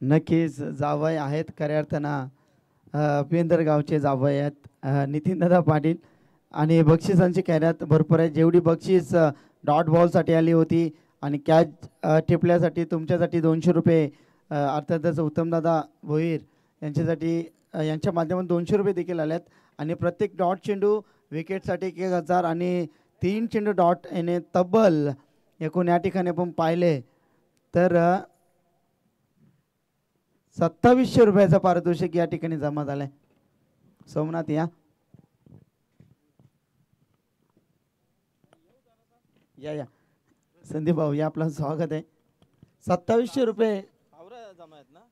नक्कीच जावई आहेत खऱ्या अर्थानं पेंदर गावचे जावई आहेत नितीनदादा पाटील आणि बक्षिसांची खैरात भरपूर आहे. जेवढी बक्षीस डॉट बॉलसाठी आली होती आणि कॅच टिपल्यासाठी तुमच्यासाठी 200 रुपये अर्थातच उत्तमदादा भोईर यांच्यासाठी यांच्या माध्यमातून 200 रुपये देखील आल्यात आणि प्रत्येक डॉट चेंडू विकेटसाठी 1000 आणि 3 चेंडू डॉट येणे तब्बल एकूण या ठिकाणी आपण पाहिले तर 2700 रुपयाचा पारितोषिक या ठिकाणी जमा झालाय. सोमनाथ या या संदीप भाऊ या आपलं स्वागत आहे. 2700 रुपये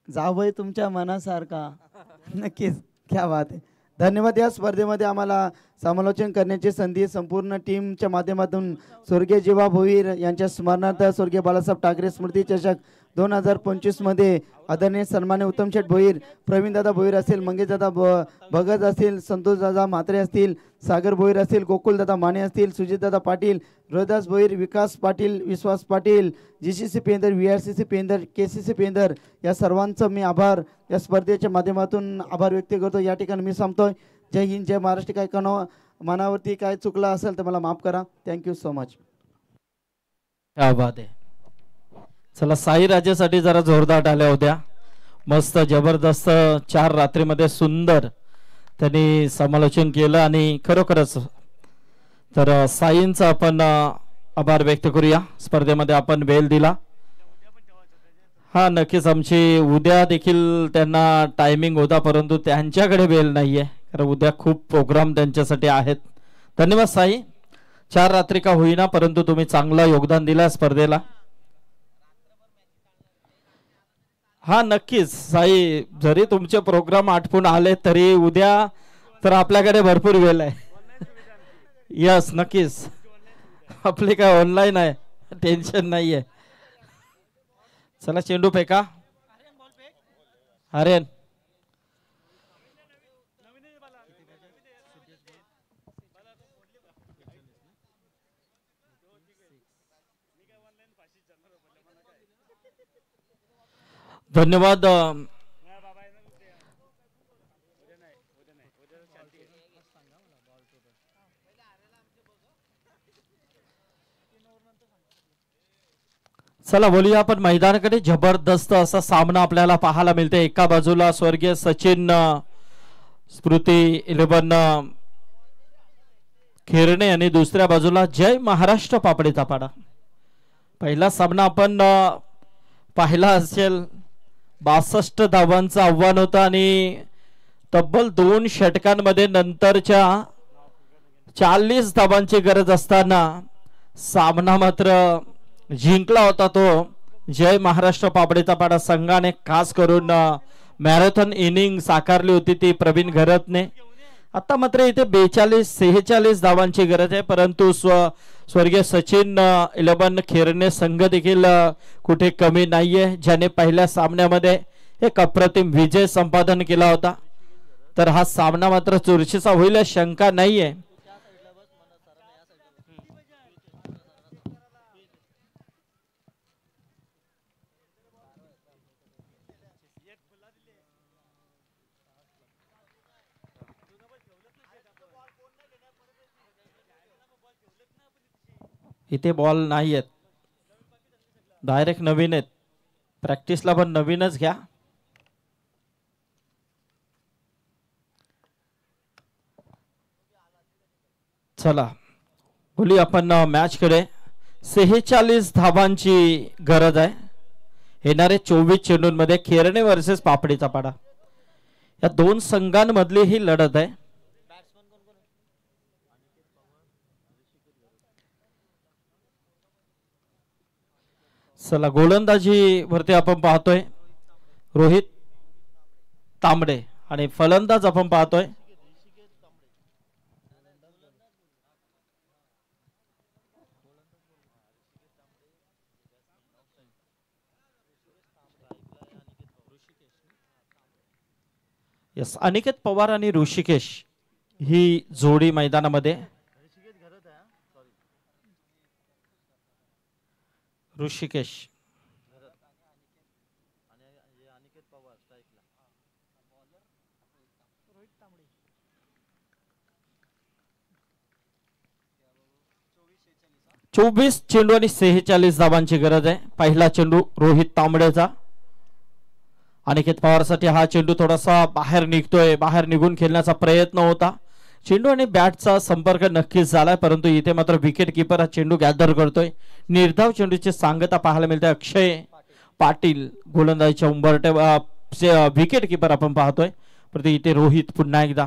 जावय तुमच्या मनासारखा नक्कीच क्या बात आहे. धन्यवाद. या स्पर्धेमध्ये आम्हाला समालोचन करण्याची संधी संपूर्ण टीमच्या माध्यमातून स्वर्गीय जीवा भोईर यांच्या स्मरणार्थ स्वर्गीय बाळासाहेब ठाकरे स्मृती चषक 2025 मध्ये आदरणीय सन्मान्य उत्तम शेठ भोईर, प्रवीणदादा भोईर असतील, मंगेशदादा भगत असतील, संतोषदादा म्हात्रे असतील, सागर भोईर असतील, गोकुलदादा माने असतील, सुजितदादा पाटील, रोहिदास भोईर, विकास पाटील, विश्वास पाटील, GCC पेंदर, VRCC पेंदर, KCC पेंदर या सर्वांचं मी आभार या स्पर्धेच्या माध्यमातून आभार व्यक्त करतो. या ठिकाणी मी सांगतोय जय हिंद जय महाराष्ट्र. काय कनो मनावरती काय चुकलं असेल तर मला माफ करा. Thank you so much. क्या बात आहे. चला साई राजेसाठी जरा जोरदार टाळ्या होत्या. मस्त जबरदस्त 4 रात्रीमध्ये सुंदर त्यांनी समालोचन केलं आणि खरोखरच तर साईंचा आपण आभार व्यक्त करूया. स्पर्धेमध्ये आपण बेल दिला. हा नक्कीच आमची उद्या देखील त्यांना टायमिंग होता परंतु त्यांच्याकडे बेल नाहीये कारण उद्या खूप प्रोग्राम त्यांच्यासाठी आहेत. धन्यवाद साई. 4 रात्री का होईना परंतु तुम्ही चांगलं योगदान दिलं स्पर्धेला. हा नक्कीच साई जरी तुमचे प्रोग्राम आटपून आले तरी उद्या तर आपल्याकडे भरपूर वेळ आहे. यस नक्कीच आपली काय ऑनलाईन आहे टेन्शन नाहीये. चला चेंडू फेका हरेन. धन्यवाद. चला बोलूया आपण मैदानाकडे. जबरदस्त असा सामना आपल्याला पाहायला मिळते. एका बाजूला स्वर्गीय सचिन स्मृती 11 खेरणे आणि दुसऱ्या बाजूला जय महाराष्ट्र पापडीचा पाडा. पहिला सामना आपण पाहिला असेल 62 धावांचं आव्हान होतं आणि तब्बल 2 षटकांमध्ये नंतरच्या 40 धावांची गरज असताना सामना मात्र जिंकला होता तो जय महाराष्ट्र पापडीचा पाडा संघाने. खास करून मॅरेथॉन इनिंग साकारली होती ती प्रवीण घरतने. आता मात्र इथे 42-46 धावांची गरज आहे परंतु स्वर्गीय सचिन 11 खेरणे संघ देखील कुठे कमी नाहीये ज्याने पहिल्या सामन्यामध्ये एक अप्रतिम विजय संपादन केला होता. तर हा सामना मात्र चुरशीचा होईल शंका नाहीये. इथे बॉल नाही आहेत डायरेक्ट नवीन आहेत. प्रॅक्टिसला पण नवीनच घ्या. चला बोली आपण मॅच कडे 46 धावांची गरज आहे येणारे 24 चेंडूंमध्ये. खेरणे वर्सेस पापडीचा पाडा या दोन संघांमधली ही लढत आहे. चला गोलंदाजी वरती आपण पाहतोय रोहित तांबडे आणि फलंदाज आपण पाहतोय यस अनिकेत पवार आणि ऋषिकेश ही जोडी मैदानामध्ये. ऋषिकेश चोवीस चेंडू आणि 46 धावांची गरज आहे. पहिला चेंडू रोहित तांबडेचा. अनिकेत पवारसाठी हा चेंडू थोडासा बाहेर निघतोय. बाहेर निघून खेळण्याचा प्रयत्न होता. चेंडू आणि बॅटचा संपर्क नक्कीच झालाय परंतु इथे मात्र विकेट किपर हा चेंडू गॅदर करतोय. निर्धाव चेंडूची सांगता पाहायला मिळते. अक्षय पाटील गोलंदाजीच्या उंबरट्या विकेट किपर आपण पाहतोय परंतु इथे रोहित पुन्हा एकदा.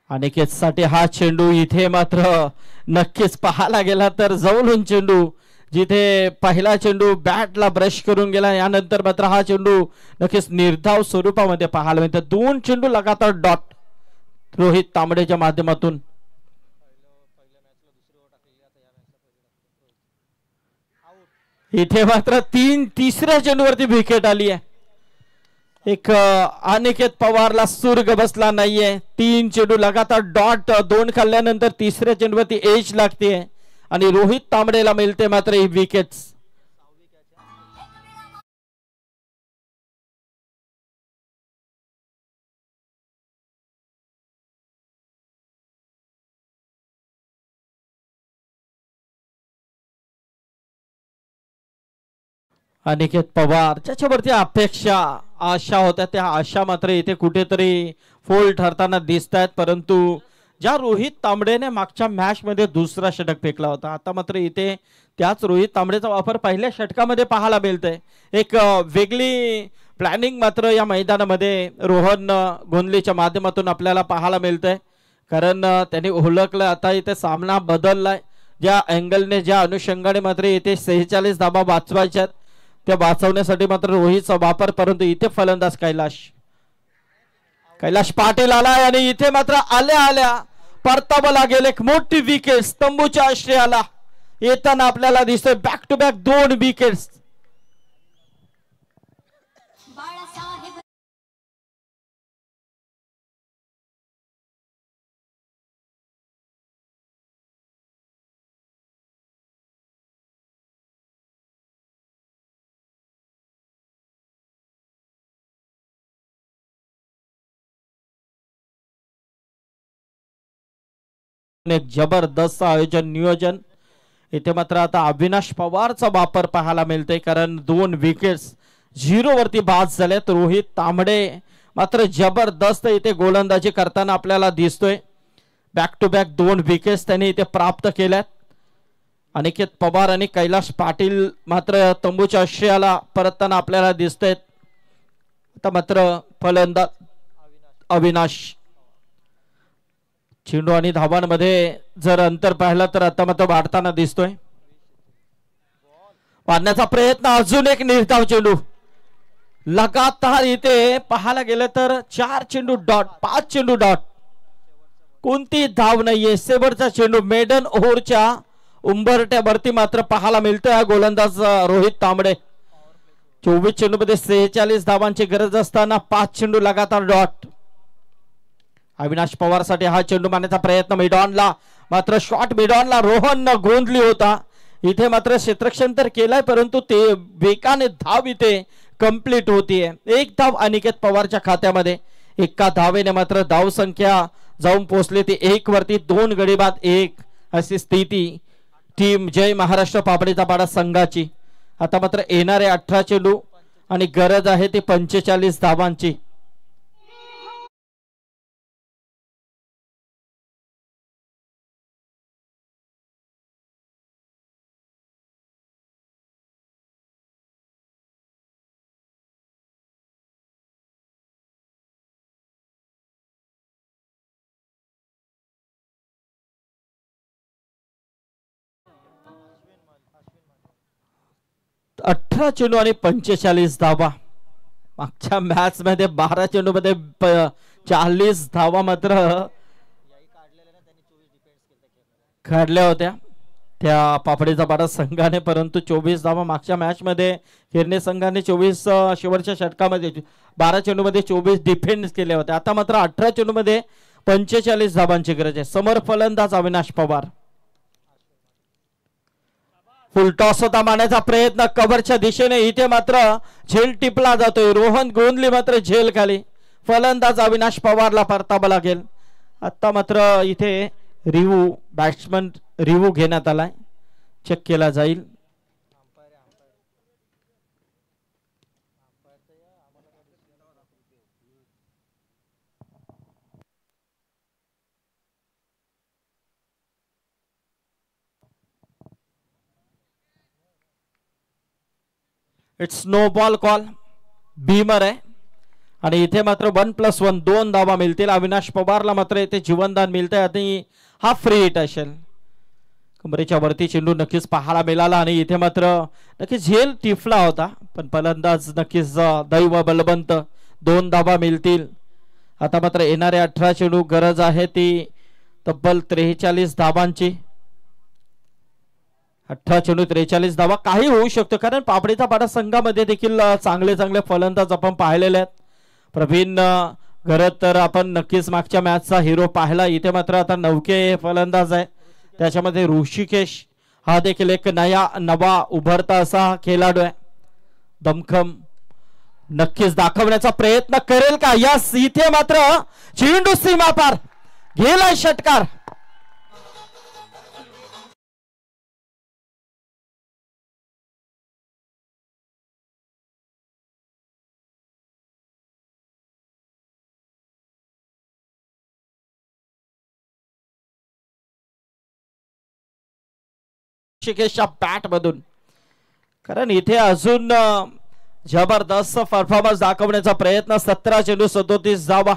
अनिकेत साठी हा चेंडू इथे मात्र नक्कीच पाहायला गेला तर जवळून चेंडू. जिथे पहिला चेंडू बॅटला ब्रश करून गेला यानंतर मात्र हा चेंडू नक्कीच निर्धाव स्वरूपामध्ये पाहायला मिळतो. दोन चेंडू लगातार डॉट रोहित तांबडेच्या माध्यमातून. इथे मात्र तिसऱ्या चेंडूवरती विकेट आली आहे. एक अनिकेत पवारला सुर्ग बसला नाहीये. 3 चेंडू लगातार डॉट. 2 खाल्ल्यानंतर तिसऱ्या चेंडूवरती एज लागते आणि रोहित तांबडेला मिळते मात्र ही विकेट्स. अनिकेत पवार ज्याच्यावरती अपेक्षा आशा होत्या त्या आशा मात्र इथे कुठेतरी फोल ठरताना दिसत आहेत परंतु ज्या रोहित तांबडेने मागच्या मॅच मध्ये दुसरा षटक फेकला होता आता मात्र इथे त्याच रोहित तांबडेचा वापर पहिल्या षटकामध्ये पाहायला मिळतोय. एक वेगळी प्लॅनिंग मात्र या मैदानामध्ये रोहन गोंदलीच्या माध्यमातून आपल्याला पाहायला मिळतंय कारण त्यांनी ओळखलं आता इथे सामना बदललाय. ज्या अँगलने ज्या अनुषंगाने मात्र इथे 46 धावा वाचवायच्यात त्या वाचवण्यासाठी मात्र रोहितचा वापर परंतु इथे फलंदाज कैलाश पाटील आलाय आणि इथे मात्र आल्या परतावा लागेल एक मोठी विकेट स्तंभूच्या आश्रयाला येताना आपल्याला दिसतोय. Back to back 2 wickets. एक जबरदस्त आयोजन नियोजन. इथे मात्र आता अविनाश पवारचा वापर पाहायला मिळतोय कारण 2 विकेट्स 0 वरती बाद झालेत. रोहित तांबडे मात्र जबरदस्त इथे गोलंदाजी करताना आपल्याला दिसतोय. बॅक टू बॅक 2 विकेट्स त्यांनी इथे प्राप्त केल्यात. अनिकेत पवार आणि कैलाश पाटील मात्र तंबूच्या आश्रयाला परतताना आपल्याला दिसतोय. आता मात्र फलंदाज अविनाश. चेंडू आणि धावांमध्ये जर अंतर पाहिलं तर आता मात्र वाढताना दिसतोय. वाढण्याचा प्रयत्न अजून एक निर्धाव चेंडू. लगातार इथे पाहायला गेलं तर 4 चेंडू डॉट 5 चेंडू डॉट कोणती धाव नाहीये. शेवटचा चेंडू मेडन ओव्हरच्या उंबरट्यावरती मात्र पाहायला मिळतोय गोलंदाज रोहित तांबडे. 24 चेंडू मध्ये 46 धावांची गरज असताना 5 चेंडू लगातार डॉट. अविनाश पवार साठी हा चेंडू मारण्याचा प्रयत्न मिडॉनला मात्र शॉट मिडॉनला रोहन गोंधली होता. इथे मात्र क्षेत्ररक्षण तर केलाय परंतु ते वेगाने धाव इथे कंप्लीट होतीये. 1 धाव अनिकेत पवारच्या खात्यामध्ये. एका धावेने मात्र धाव संख्या जाऊन पोहोचली ती 1 वरती. 2 गडी बाद 1 अशी स्थिती टीम जय महाराष्ट्र पापडीचा पाडा संघाची. आता मात्र येणारे 18 चेंडू आणि गरज आहे ती 45 धावांची. 18 चेंडू आणि 45 धावा. मागच्या मॅच मध्ये 12 चेंडू मध्ये 40 धावा मात्र काढल्या होत्या त्या पापडीचा पाडा संघाने, परंतु 24 धावा मागच्या मॅच मध्ये हिरणे संघाने 24 शेवटच्या षटकामध्ये 12 चेंडू मध्ये 24 डिफेंड केले होते. आता मात्र 18 चेंडू मध्ये 45 धावांची गरज आहे. समोर फलंदाज अविनाश पवार. फुल टॉस होता मारण्याचा प्रयत्न कव्हरच्या दिशेने, इथे मात्र झेल टिपला जातोय. रोहन गोंधली मात्र झेल खाली. फलंदाज अविनाश पवारला परतावा लागेल. आता मात्र इथे रिव्ह्यू बॅट्समन रिव्ह्यू घेण्यात आलाय, चेक केला जाईल. It's no ball call, Bhimar आहे आणि इथे मात्र 1+1 2 धावा मिळतील. अविनाश पवारला मात्र इथे जीवनदान मिळतंय आणि हा फ्री हिट असेल. कमरेच्या वरती चेंडू नक्कीच पाहायला मिळाला आणि इथे मात्र नक्कीच झेल टिफला होता, पण फलंदाज नक्कीच दैव बलवंत 2 धावा मिळतील. आता मात्र येणारे 18 चेंडू गरज आहे ती तब्बल 43 धावांची. 18 चेंडू 43 धावा. काही होऊ शकतो कारण पापडीचा पाडा संघामध्ये देखील चांगले चांगले फलंदाज आपण पाहिलेले आहेत. प्रवीण घरत तर आपण नक्कीच मागच्या मॅचचा हिरो पाहिला. इथे मात्र आता नवके फलंदाज आहे, त्याच्यामध्ये ऋषिकेश हा देखील एक नवा उभरता असा खेळाडू आहे. दमखम नक्कीच दाखवण्याचा प्रयत्न करेल का? यस, इथे मात्र चेंडू सीमा पार गेलाय षटकार. ऋषिकेशच्या बॅट मधून, कारण इथे अजून जबरदस्त परफॉर्मन्स दाखवण्याचा प्रयत्न. 17 चेंडू 37 धावा.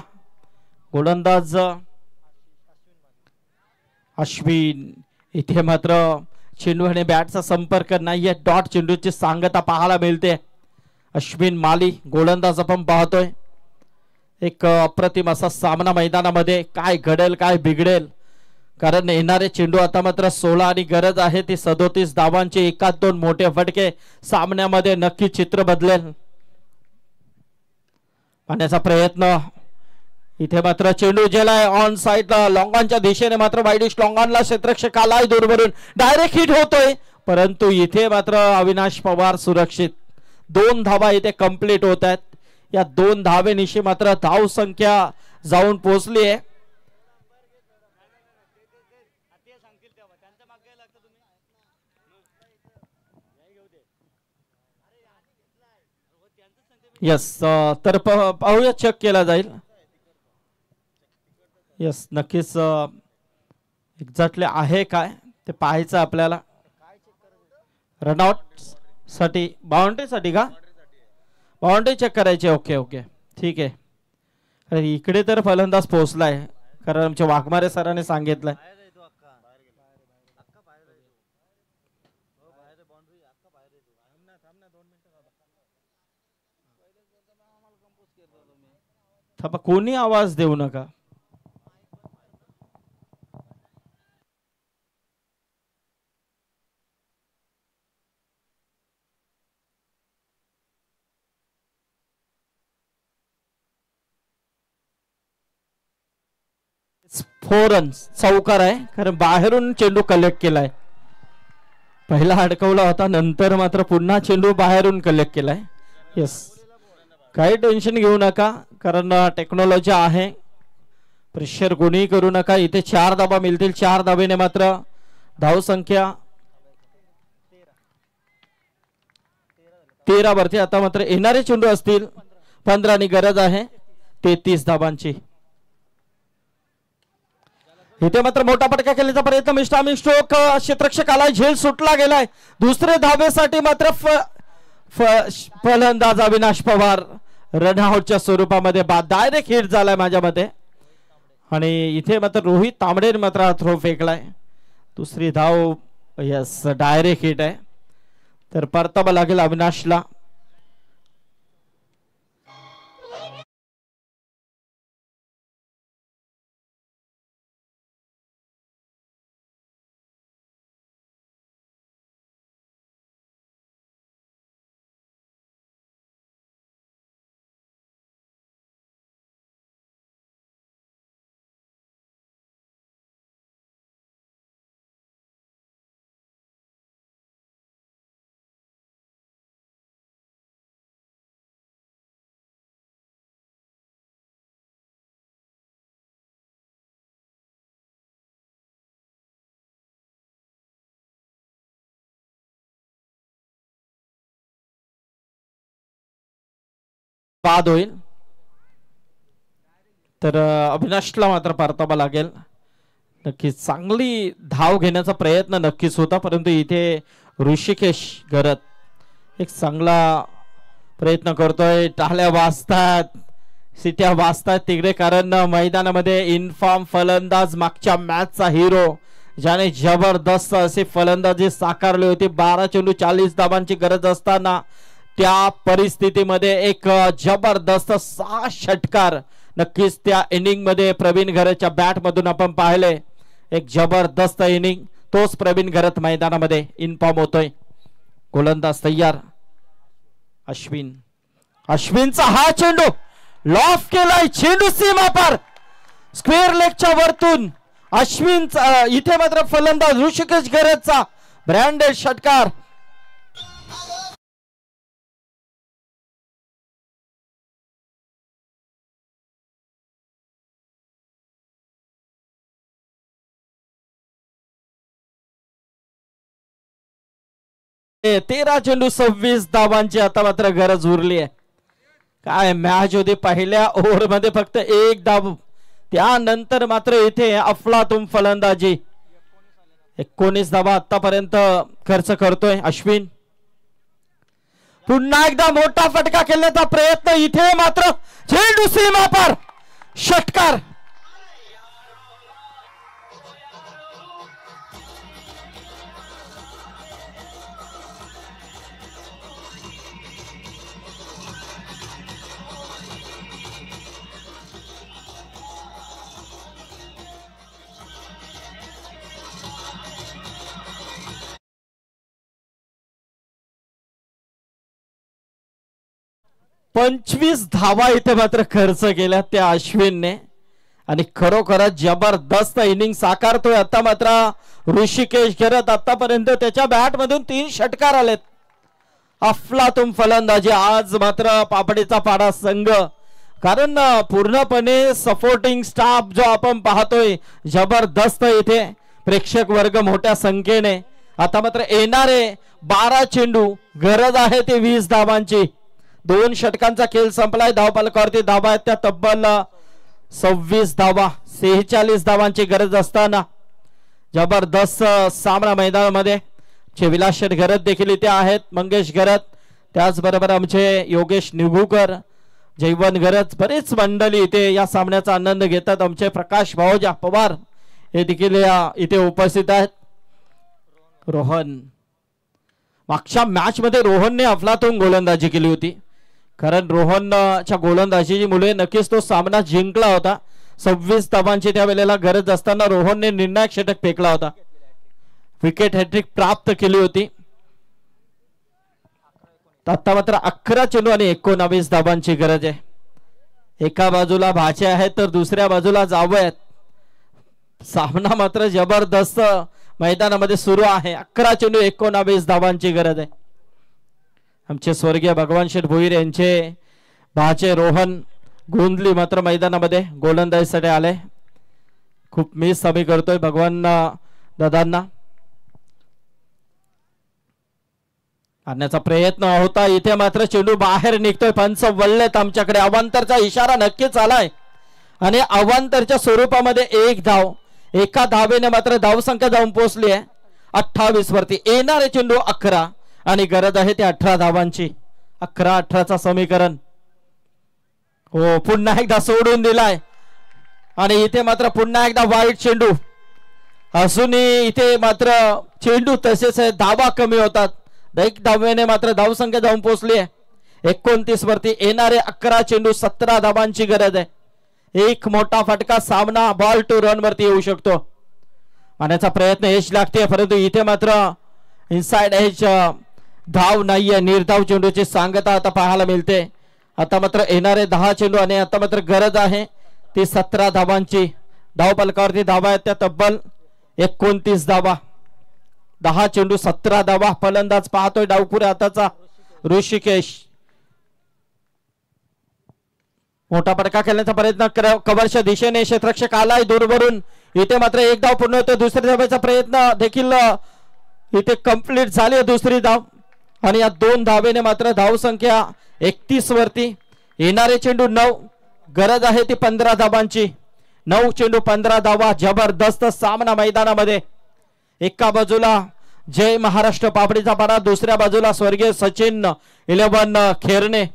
गोलंदाज अश्विन, इथे मात्र चेंडू आणि बॅटचा संपर्क नाहीये. डॉट चेंडूची सांगता पाहायला मिळते. अश्विन माली गोलंदाज आपण पाहतोय. एक अप्रतिम असा सामना मैदानामध्ये. काय घडेल काय बिघडेल, कारण येणारे चेंडू आता मात्र 16 आणि गरज आहे ती 37 धावांची. एकात 2 मोठे फटके सामन्यामध्ये नक्की चित्र बदलेल. पाण्याचा प्रयत्न, इथे मात्र चेंडू गेलाय ऑन साइड लॉंगॉनच्या दिशेने, मात्र वाईडिश लॉंगॉनला क्षेत्ररक्षकाला दूरवरून डायरेक्ट हिट होतोय, परंतु इथे मात्र अविनाश पवार सुरक्षित. 2 धावा इथे कंप्लीट होत आहेत. या 2 धावेनिशी मात्र धाव संख्या जाऊन पोहोचली आहे. यस, तर पाहूया, चेक केला जाईल. यस, नक्कीच एक्झॅक्टली आहे काय ते पाहायचं आपल्याला. रनआउट साठी, बाउंड्री साठी का? बाउंड्री चेक करायची. ओके ओके, ठीक आहे. अरे इकडे तर फलंदाज पोहोचलाय, कारण आमच्या वाघमारे सरांनी सांगितलंय. थांबा, कोणी आवाज देऊ नका. फोर रन्स चौकार आहे, कारण बाहेरून चेंडू कलेक्ट केलाय. पहिला अडकवला होता, नंतर मात्र पुन्हा चेंडू बाहेरून कलेक्ट केलाय. यस, काही टेन्शन घेऊ नका, कारण टेक्नॉलॉजी आहे. प्रेशर कोणी करू नका. इथे 4 धावा मिळतील. 4 धावेने मात्र धाव संख्या 13 वरती. आता मात्र येणारे चेंडू असतील 15 आणि गरज आहे 33 धावांची. इथे मात्र मोठा फटका खेळण्याचा प्रयत्न. मिस्टामिन स्ट्रोक, क्षेत्ररक्षकाला झेल सुटला गेलाय. दुसरे धावेसाठी मात्र फलंदाज अविनाश पवार रनआउटच्या स्वरूपामध्ये बाद. डायरेक्ट हिट झालाय माझ्या मते. आणि इथे मात्र रोहित तांबडेने मात्र थ्रो फेकलाय. दुसरी धाव, यस, डायरेक्ट हिट आहे. तर परतावा लागेल अविनाशला. बाद होईल. तर अविनाशला मात्र परतावा लागेल. नक्कीच चांगली धाव घेण्याचा प्रयत्न नक्कीच होता, परंतु इथे ऋषिकेश घरत एक चांगला प्रयत्न करतोय. टाळ्या वाजतात, सिट्या वाजतात तिकडे, कारण मैदानामध्ये इनफॉर्म फलंदाज मागच्या मॅचचा हिरो ज्याने जबरदस्त असे फलंदाजी साकारली होती. 12 चेंडू 40 धावांची गरज असताना त्या परिस्थितीमध्ये एक जबरदस्त 6 षटकार नक्कीच त्या इनिंग मध्ये प्रवीण घरतच्या बॅट मधून आपण पाहिले. एक जबरदस्त इनिंग, तोच प्रवीण घरत मैदानामध्ये इन्फॉर्म होतोय. गोलंदाज तयार. अश्विन, अश्विनचा हा चेंडू लॉफ केलाय, चेंडू सीमा पार स्क्वेअर लेगच्या वरतून. अश्विनचा इथे मात्र फलंदाज ऋषिकेश घरतचा ब्रँडेड षटकार. तेरा चेंडू 26 धावांची आता मात्र गरज उरली आहे. काय मॅच होती, पहिल्या ओव्हर मध्ये फक्त 1 धाव, त्यानंतर मात्र इथे अफलातून फलंदाजी. 19 धावा आतापर्यंत खर्च करतोय अश्विन. पुन्हा एकदा मोठा फटका खेळण्याचा प्रयत्न, इथे मात्र चेंडू सीमा पार षटकार. पंचवीस धावा इथे मात्र खर्च केल्या त्या अश्विनने आणि खरोखरच जबरदस्त इनिंग साकारतोय आता मात्र ऋषिकेश घरत. आतापर्यंत त्याच्या बॅट मधून 3 षटकार आलेत. अफलातून फलंदाजी आज मात्र पापडीचा पाडा संघ, कारण पूर्णपणे सपोर्टिंग स्टाफ जो आपण पाहतोय जबरदस्त. इथे प्रेक्षक वर्ग मोठ्या संख्येने. आता मात्र येणारे 12 चेंडू, गरज आहे ते 20 धावांची. 2 षटकांचा खेळ संपलाय. धावफलकावरती धावा आहेत त्या तब्बल 26 धावा. 46 धावांची गरज असताना जबरदस्त सामना मैदानामध्ये. विलास शेठ घरत देखील इथे आहेत, मंगेश घरत, त्याचबरोबर आमचे योगेश निघूकर, जैवन घरत, बरेच मंडळी इथे या सामन्याचा आनंद घेतात. आमचे प्रकाश भाऊजा पवार हे देखील इथे उपस्थित आहेत. रोहन, मागच्या मॅच मध्ये रोहनने अफलातून गोलंदाजी केली होती, कारण रोहनच्या गोलंदाजीमुळे नक्कीच तो सामना जिंकला होता. 26 धावांची त्यावेळेला गरज असताना रोहनने निर्णायक षटक फेकला होता, विकेट हॅट्रिक प्राप्त केली होती. आता मात्र 11 चेंडू आणि 19 धावांची गरज आहे. एका बाजूला भाचे आहेत तर दुसऱ्या बाजूला जावं आहेत. सामना मात्र जबरदस्त मैदानामध्ये सुरू आहे. 11 चेंडू 19 धावांची गरज आहे. आमचे स्वर्गीय भगवान शेठ भोईर यांचे भाचे रोहन गोंधली मात्र मैदानामध्ये गोलंदाजीसाठी आले. खूप मिस आम्ही करतोय भगवान दादांना. आणण्याचा प्रयत्न होता, इथे मात्र चेंडू बाहेर निघतोय. पंच वळलेत आमच्याकडे. अवांतरचा इशारा नक्कीच आलाय आणि अवांतरच्या स्वरूपामध्ये 1 धाव. एका धावेने मात्र धावसंख्या जाऊन पोहोचली आहे 28 वरती. येणारे चेंडू 11 आणि गरज आहे ते 18 धावांची. 11-18चा समीकरण. हो, पुन्हा एकदा सोडून दिलाय आणि इथे मात्र पुन्हा एकदा वाईट चेंडू. अजूनही इथे मात्र चेंडू तसेच आहे, धावा कमी होतात. एक धावेने मात्र धावसंख्या जाऊन पोहोचली आहे 29 वरती. येणारे 11 चेंडू 17 धावांची गरज आहे. एक मोठा फटका सामना बॉल टू रन वरती येऊ शकतो. मारण्याचा प्रयत्न यश लागते परंतु इथे मात्र इनसाइड एज धाव नाहीये. निर्धाव चेंडूची सांगता आता पाहायला मिळते. आता मात्र येणारे 10 चेंडू आणि आता मात्र गरज आहे ती 17 धावांची. धाव फलकावरती धावा आहेत त्या तब्बल 29 धावा. 10 चेंडू 17 धावा. फलंदाज पाहतोय डावपुरे हाताचा ऋषिकेश. मोठा फटका खेळण्याचा प्रयत्न कव्हरच्या दिशेने क्षेत्ररक्षक आलाय दूरवरून. इथे मात्र एक धाव पूर्ण होते. दुसऱ्या धावेचा प्रयत्न देखील इथे कंप्लीट झाली दुसरी धाव आणि या 2 धावेने मात्र धावसंख्या 31 वरती. येणारे चेंडू 9. गरज आहे ती 15 धावांची. 9 चेंडू 15 धावा. जबरदस्त सामना मैदानामध्ये. एका बाजूला जय महाराष्ट्र पापडीचा पाडा, दुसऱ्या बाजूला स्वर्गीय सचिन 11 खेरणे.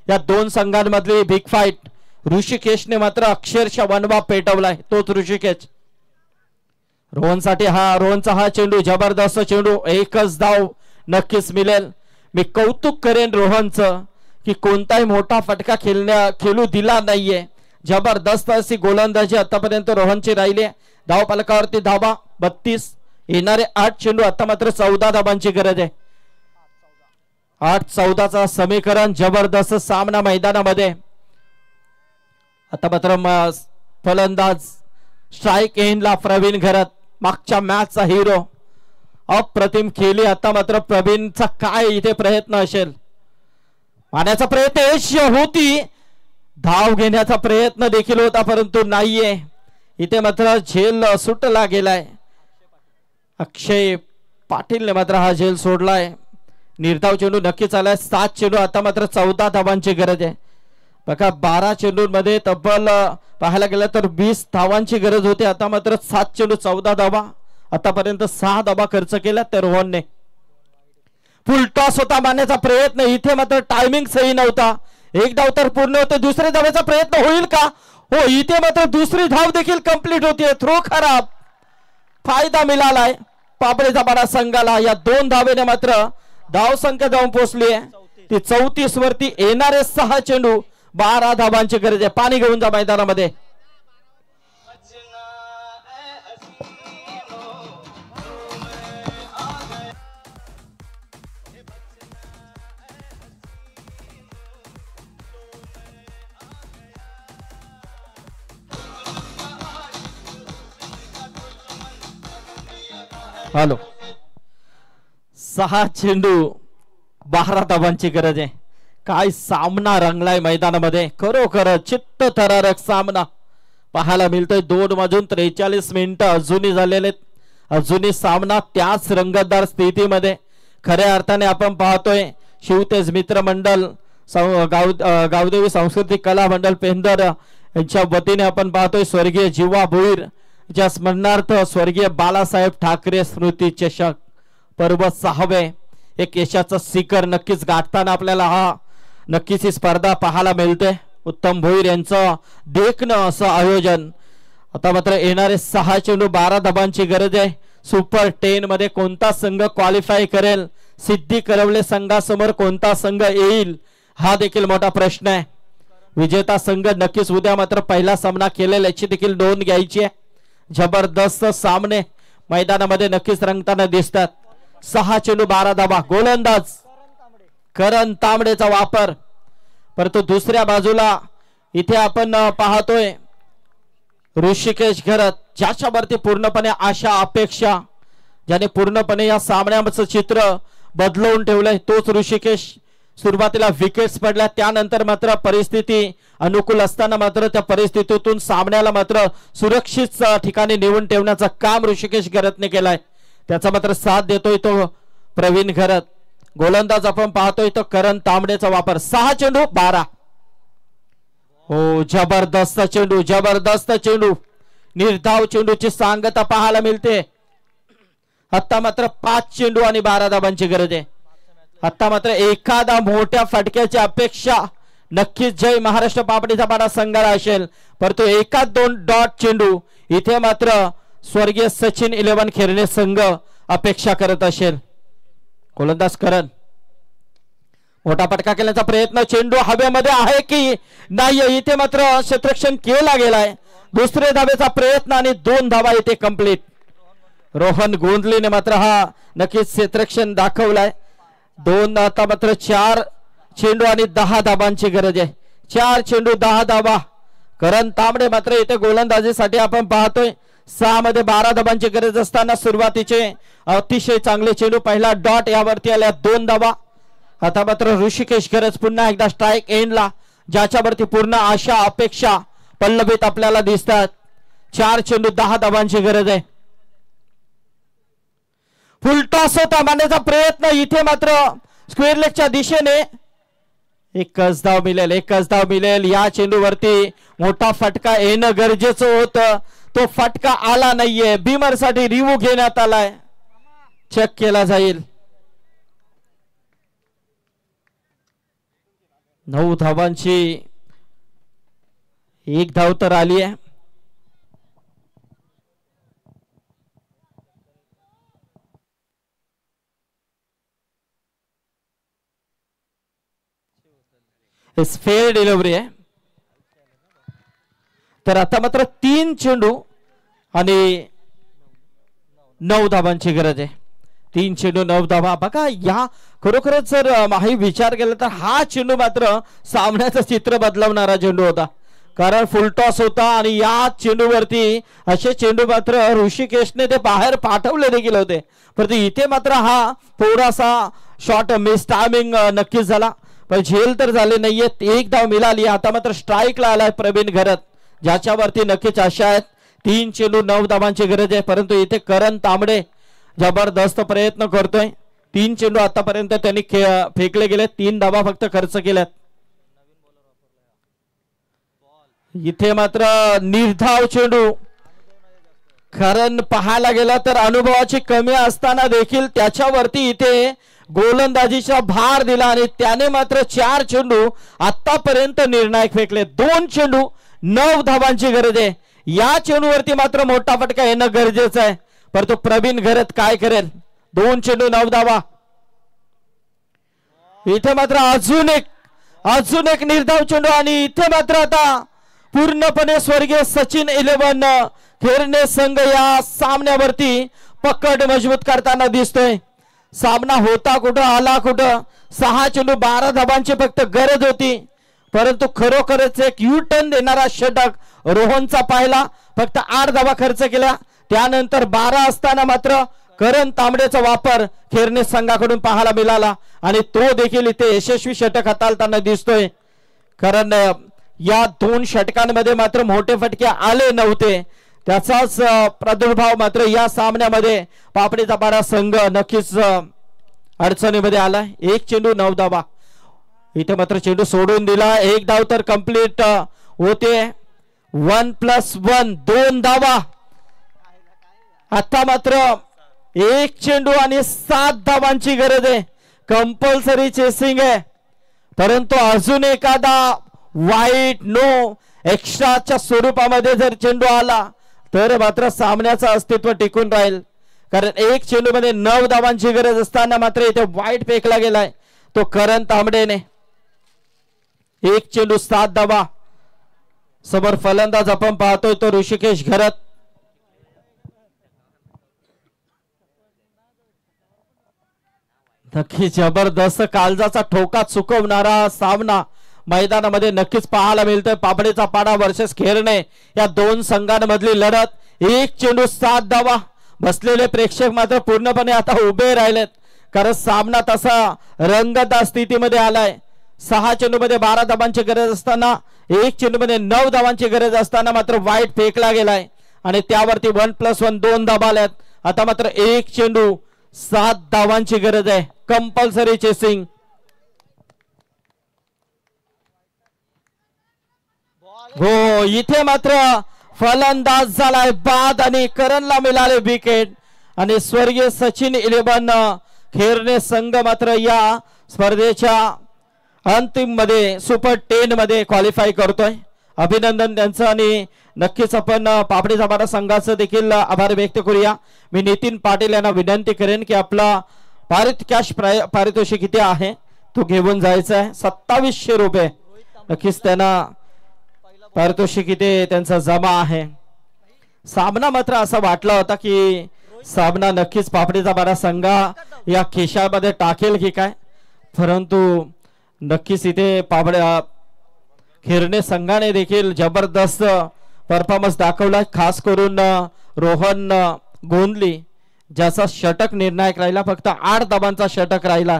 या 2 संघांमधली बिग फाईट. ऋषिकेशने मात्र अक्षरशः वनवा पेटवलाय. तोच ऋषिकेश. रोहनचा हा चेंडू जबरदस्त चेंडू. एकच धाव नक्कीच मिळेल. मी कौतुक करेन रोहनचं की कोणताही मोठा फटका खेळू दिला नाहीये. जबरदस्त अशी गोलंदाजी आतापर्यंत रोहनची राहिली. धाव फलकावरती धावा 32. येणारे 8 चेंडू. आता मात्र 14 धावांची गरज आहे. 8-14चा समीकरण. जबरदस्त सामना मैदानामध्ये. आता मात्र फलंदाज स्ट्राईक एंडला प्रवीण घरत. मागच्या मॅचचा हिरो. अप्रतिम खेळी. आता मात्र प्रवीणचा काय इथे प्रयत्न असेल. मारण्याचा प्रयत्न यश होती. धाव घेण्याचा प्रयत्न देखील होता परंतु नाहीये. इथे मात्र झेल सुटला गेलाय. अक्षय पाटीलने मात्र हा झेल सोडलाय. निर्धाव चेंडू नक्कीच आलाय. 7 चेंडू. आता मात्र 14 धावांची गरज आहे. बघा 12 चेंडूंमध्ये तब्बल पाहायला गेलं तर 20 धावांची गरज होती. आता मात्र 7 चेंडू 14 धावा. आतापर्यंत 6 धावा खर्च केल्या त्या रोहनने. फुल टॉस होता मारण्याचा प्रयत्न. इथे मात्र टायमिंग सही नव्हता. एक धाव तर पूर्ण होते. दुसऱ्या धावेचा प्रयत्न होईल का? हो, इथे मात्र दुसरी धाव देखील कंप्लीट होतीये. थ्रो खराब. फायदा मिळालाय पापडीचा पाडा संघाला. या 2 धावेने मात्र धाव संख्या जाऊन पोहोचली आहे ती 34 वरती. येणारे 6 चेंडू 12 धावांची गरज आहे. पाणी घेऊन जा मैदानामध्ये. हॅलो. 6 चेंडू 12 धावांची गरज आहे. काय सामना रंगलाय मैदानामध्ये. खरोखर चित्त थरारक सामना पाहायला मिळतोय. 2 वाजून 43 मिनिटं अजूनही झालेले. अजूनही सामना त्याच रंगतदार स्थितीमध्ये. खऱ्या अर्थाने आपण पाहतोय शिवतेज मित्र मंडळ गावदेवी सांस्कृतिक कला मंडळ पेंदर यांच्या वतीने आपण पाहतोय स्वर्गीय जीवा भोईर च्या स्मरणार्थ स्वर्गीय बाळासाहेब ठाकरे स्मृती चषक पर्व 6वे. एक यशाचं शिखर नक्कीच गाठताना आपल्याला हा नक्कीच ही स्पर्धा पाहायला मिळते. उत्तम भोईर यांचं देखणं असं आयोजन. आता मात्र येणारे 6 चेंडू 12 धावांची गरज आहे. सुपर 10 मध्ये कोणता संघ क्वालिफाय करेल? सिद्धी करवले संघासमोर कोणता संघ येईल हा देखील मोठा प्रश्न आहे. विजेता संघ नक्कीच उद्या मात्र पहिला सामना केलेला याची देखील नोंद घ्यायची आहे. जबरदस्त सामने मैदानामध्ये नक्कीच रंगताना दिसतात. 6 चेंडू 12 धावा. गोलंदाज करण तांबडेचा वापर. परंतु दुसऱ्या बाजूला इथे आपण पाहतोय ऋषिकेश घरत ज्याच्यावरती पूर्णपणे आशा अपेक्षा ज्याने पूर्णपणे या सामन्याचं चित्र बदलवून ठेवलंय तोच ऋषिकेश. सुरुवातीला विकेट्स पडल्या त्यानंतर मात्र परिस्थिती अनुकूल असताना मात्र त्या परिस्थितीतून सामन्याला मात्र सुरक्षित ठिकाणी नेऊन ठेवण्याचं काम ऋषिकेश घरतने केलाय. त्याचा मात्र साथ देतोय तो प्रवीण घरत. गोलंदाज आपण पाहतोय तो करण तांबडेचा वापर. 6 चेंडू 12. हो, जबरदस्त चेंडू. जबरदस्त चेंडू. निर्धाव चेंडूची सांगता पाहायला मिळते. आता मात्र 5 चेंडू आणि 12 धावांची गरज आहे. आता मात्र एखादा मोठ्या फटक्याची अपेक्षा नक्कीच जय महाराष्ट्र पापडीचा पाडा संघाला असेल. परंतु 1-2 डॉट चेंडू इथे मात्र स्वर्गीय सचिन 11 खेरणे संघ अपेक्षा करत असेल. गोलंदाज करण मोठा फटका केल्याचा प्रयत्न, चेंडू हवेमध्ये आहे की नाही इथे मात्र क्षेत्ररक्षण केला गेलाय. दुसरे धावेचा प्रयत्न आणि 2 धावा इथे कंप्लीट. रोहन गोंधलीने मात्र हा नक्कीच क्षेत्ररक्षण दाखवलाय. 2 आता मात्र 4 चेंडू आणि 10 धाबांची गरज आहे. 4 चेंडू 10 धावा. करण तांबडे मात्र इथे गोलंदाजीसाठी आपण पाहतोय 6 मध्ये 12 धाबांची गरज असताना सुरुवातीचे अतिशय चांगले चेंडू, पहिला डॉट यावरती आल्या 2 धावा. आता मात्र ऋषिकेश गरज पुन्हा एकदा स्ट्राईक एंडला, ज्याच्यावरती पूर्ण आशा अपेक्षा पल्लवित आपल्याला दिसतात. 4 चेंडू 10 धाबांची गरज आहे. फुलटॉस होता मारण्याचा प्रयत्न, इथे मात्र स्क्वेअर लेगच्या दिशेने एकच धाव मिळेल. या चेंडूवरती मोठा फटका येणं गरजेचं होतं, तो फटका आला नाहीये. बिमर साठी रिव्ह्यू घेण्यात आलाय, चेक केला जाईल. 9 धावांची 1 धाव तर आली आहे. फेअर डिलिव्हरी आहे. तर आता मात्र 3 चेंडू आणि 9 धावांची गरज आहे. 3 चेंडू 9 धावा. बघा या खरोखरच जर माही विचार केला तर हा चेंडू मात्र सामन्याचं चित्र बदलवणारा चेंडू होता, कारण फुलटॉस होता आणि या चेंडूवरती असे चेंडू मात्र ऋषिकेशने ते बाहेर पाठवले देखील होते, परंतु इथे मात्र हा थोडासा शॉट मिस टायमिंग नक्कीच झाला, पण झेल तर झाले नाहीये. 1 धाव मिळाली. आता मात्र स्ट्राईकला आलाय प्रवीण घरत, ज्याच्यावरती नक्कीच आशा आहेत. 3 चेंडू 9 धावांची गरज आहे, परंतु इथे करण तांबडे जबरदस्त प्रयत्न करतोय. 3 चेंडू आतापर्यंत त्यांनी फेकले गेले, 3 धावा फक्त खर्च केल्यात. इथे मात्र निर्धाव चेंडू, कारण पाहायला गेला तर अनुभवाची कमी असताना देखील त्याच्यावरती इथे गोलंदाजीचा भार दिला आणि त्याने मात्र 4 चेंडू आतापर्यंत निर्णायक फेकले. 2 चेंडू 9 धावांची गरज आहे. या चेंडूवरती मात्र मोठा फटका येणं गरजेचं आहे, परंतु प्रवीण घरत काय करेल. 2 चेंडू 9 धावा. इथे मात्र अजून एक निर्धाव चेंडू आणि इथे मात्र आता पूर्णपणे स्वर्गीय सचिन 11 खेरणे संघ या सामन्यावरती पकड मजबूत करताना दिसतोय. सामना होता कुठं आला कुठं. 6 चेंडू 12 धाबांची फक्त गरज होती, परंतु खरोखरच एक यू टर्न देणारा षटक रोहनचा पाहिला. फक्त 8 धावा खर्च केल्या. त्यानंतर 12 असताना मात्र करण तांबडेचा वापर खेरणे संघाकडून पाहायला मिळाला आणि तो देखील इथे यशस्वी षटक हाताळताना दिसतोय. कारण या 2 षटकांमध्ये मात्र मोठे फटके आले नव्हते, त्याचाच प्रादुर्भाव मात्र या सामन्यामध्ये पापडीचा पाडा संघ नक्कीच अडचणीमध्ये आला. 1 चेंडू 9 धावा. इथे मात्र चेंडू सोडून दिला. 1 धाव तर कंप्लीट होते. 1+1 2 धावा. आता मात्र 1 चेंडू आणि 7 धावांची गरज आहे. कंपल्सरी चेसिंग आहे, परंतु अजून एखादा वाईट नो एक्स्ट्राच्या स्वरूपामध्ये जर चेंडू आला तर मात्र सामन्याचं अस्तित्व टिकून राहील. कारण 1 चेंडू मध्ये 9 धावांची गरज असताना मात्र इथे वाईट फेकला गेलाय तो करण तांबडेने. 1 चेंडू 7 धावा. समोर फलंदाज आपण पाहतोय तो ऋषिकेश घरत. नक्की जबरदस्त काळजाचा ठोका चुकवणारा सामना मैदानामध्ये नक्कीच पाहायला मिळतोय. पापडीचा पाडा वर्सेस खेरणे या 2 संघांमधली लढत. 1 चेंडू 7 धावा. बसलेले प्रेक्षक मात्र पूर्णपणे आता उभे राहिलेत, कारण सामना तसा रंगतदार स्थितीमध्ये आलाय. 6 चेंडू मध्ये 12 धावांची गरज असताना 1 चेंडू मध्ये 9 धावांची गरज असताना मात्र वाईट फेकला गेलाय आणि त्यावरती 1+1 2 धावा आल्यात. आता मात्र 1 चेंडू 7 धावांची गरज आहे. Compulsory chasing. हो, इथे मात्र फलंदाज झालाय बाद आणि करणला मिळाले विकेट आणि स्वर्गीय सचिन 11 खेरणे संघ मात्र या स्पर्धेच्या अंतिम मध्ये सुपर 10 मध्ये क्वालिफाय करतोय. अभिनंदन त्यांचं आणि नक्कीच आपण पापडीचा पाडा संघाचं देखील आभार व्यक्त करूया. मी नितीन पाटील यांना विनंती करेन की आपला कॅश पारितोषिक किती आहे तो घेऊन जायचा आहे 2700 रुपये. नक्कीच त्यांना पारितोषिक इथे त्यांचा जमा आहे. सामना मात्र असा वाटला होता की सामना नक्कीच पापडीचा बारा संघा या खिशामध्ये टाकेल की काय, परंतु नक्कीच इथे खिरणे संघाने देखील जबरदस्त परफॉर्मन्स दाखवला. खास करून रोहन गोंदली ज्याचा षटक निर्णायक राहिला. फक्त 8 धावांचा षटक राहिला.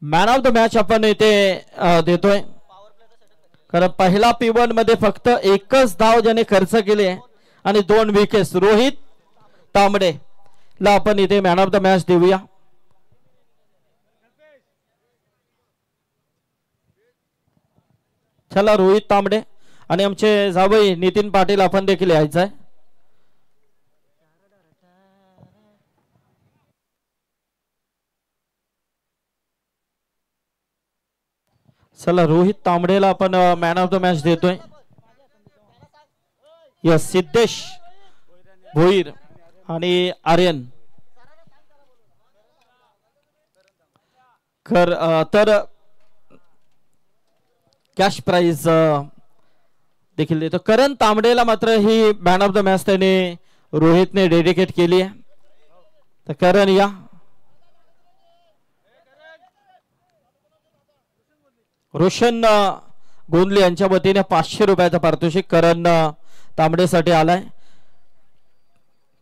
मॅन ऑफ द मॅच आपण इथे देतोय, कारण पहिला P1 मध्ये फक्त एकच धाव ज्याने खर्च केले आणि 2 विकेट्स रोहित तांबडे ला आपण इथे मॅन ऑफ द मॅच देऊया. चला रोहित तांबडे आणि आमचे जावई नितीन पाटील आपण देखील यायचं आहे. चला रोहित तांबडेला आपण मॅन ऑफ द मॅच देतोय. यस सिद्धेश भोईर आणि आर्यन तर कॅश प्राइज देखील देतो. करण तांबडेला मात्र he man of the match त्याने रोहितने डेडिकेट केली आहे. तर करण या. रोशन गोंदले यांच्या वतीने 500 रुपयाचा पारितोषिक करण तांबडेसाठी आलाय.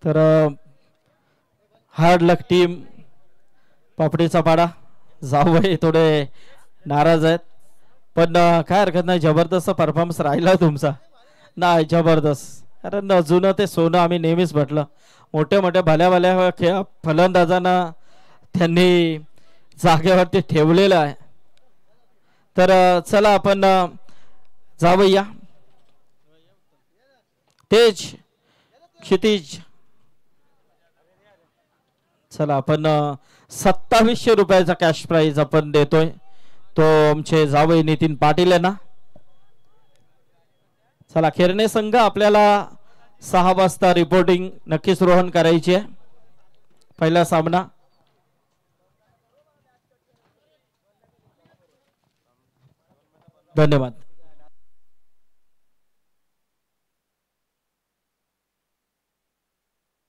तर हार्ड लक टीम पापडीचा पाडा जावई थोडे नाराज आहेत, पण काय हरकत नाही. जबरदस्त परफॉर्मन्स राहिला तुमचा. नाही जबरदस्त, कारण जुनं ते सोनं आम्ही नेहमीच म्हटलं. मोठ्या मोठ्या भल्या भल्या फलंदाजांना त्यांनी जागेवरती ठेवलेलं आहे. तर चला आपण जाऊया. तेज क्षितिज चला आपण 2700 रुपयाचा कॅश प्राइज आपण देतोय. तो आमचे जावई नितीन पाटील यांना. चला खिरणे संघ आपल्याला 6 वाजता रिपोर्टिंग नक्कीच रोहन करायची आहे. पहिला सामना धन्यवाद.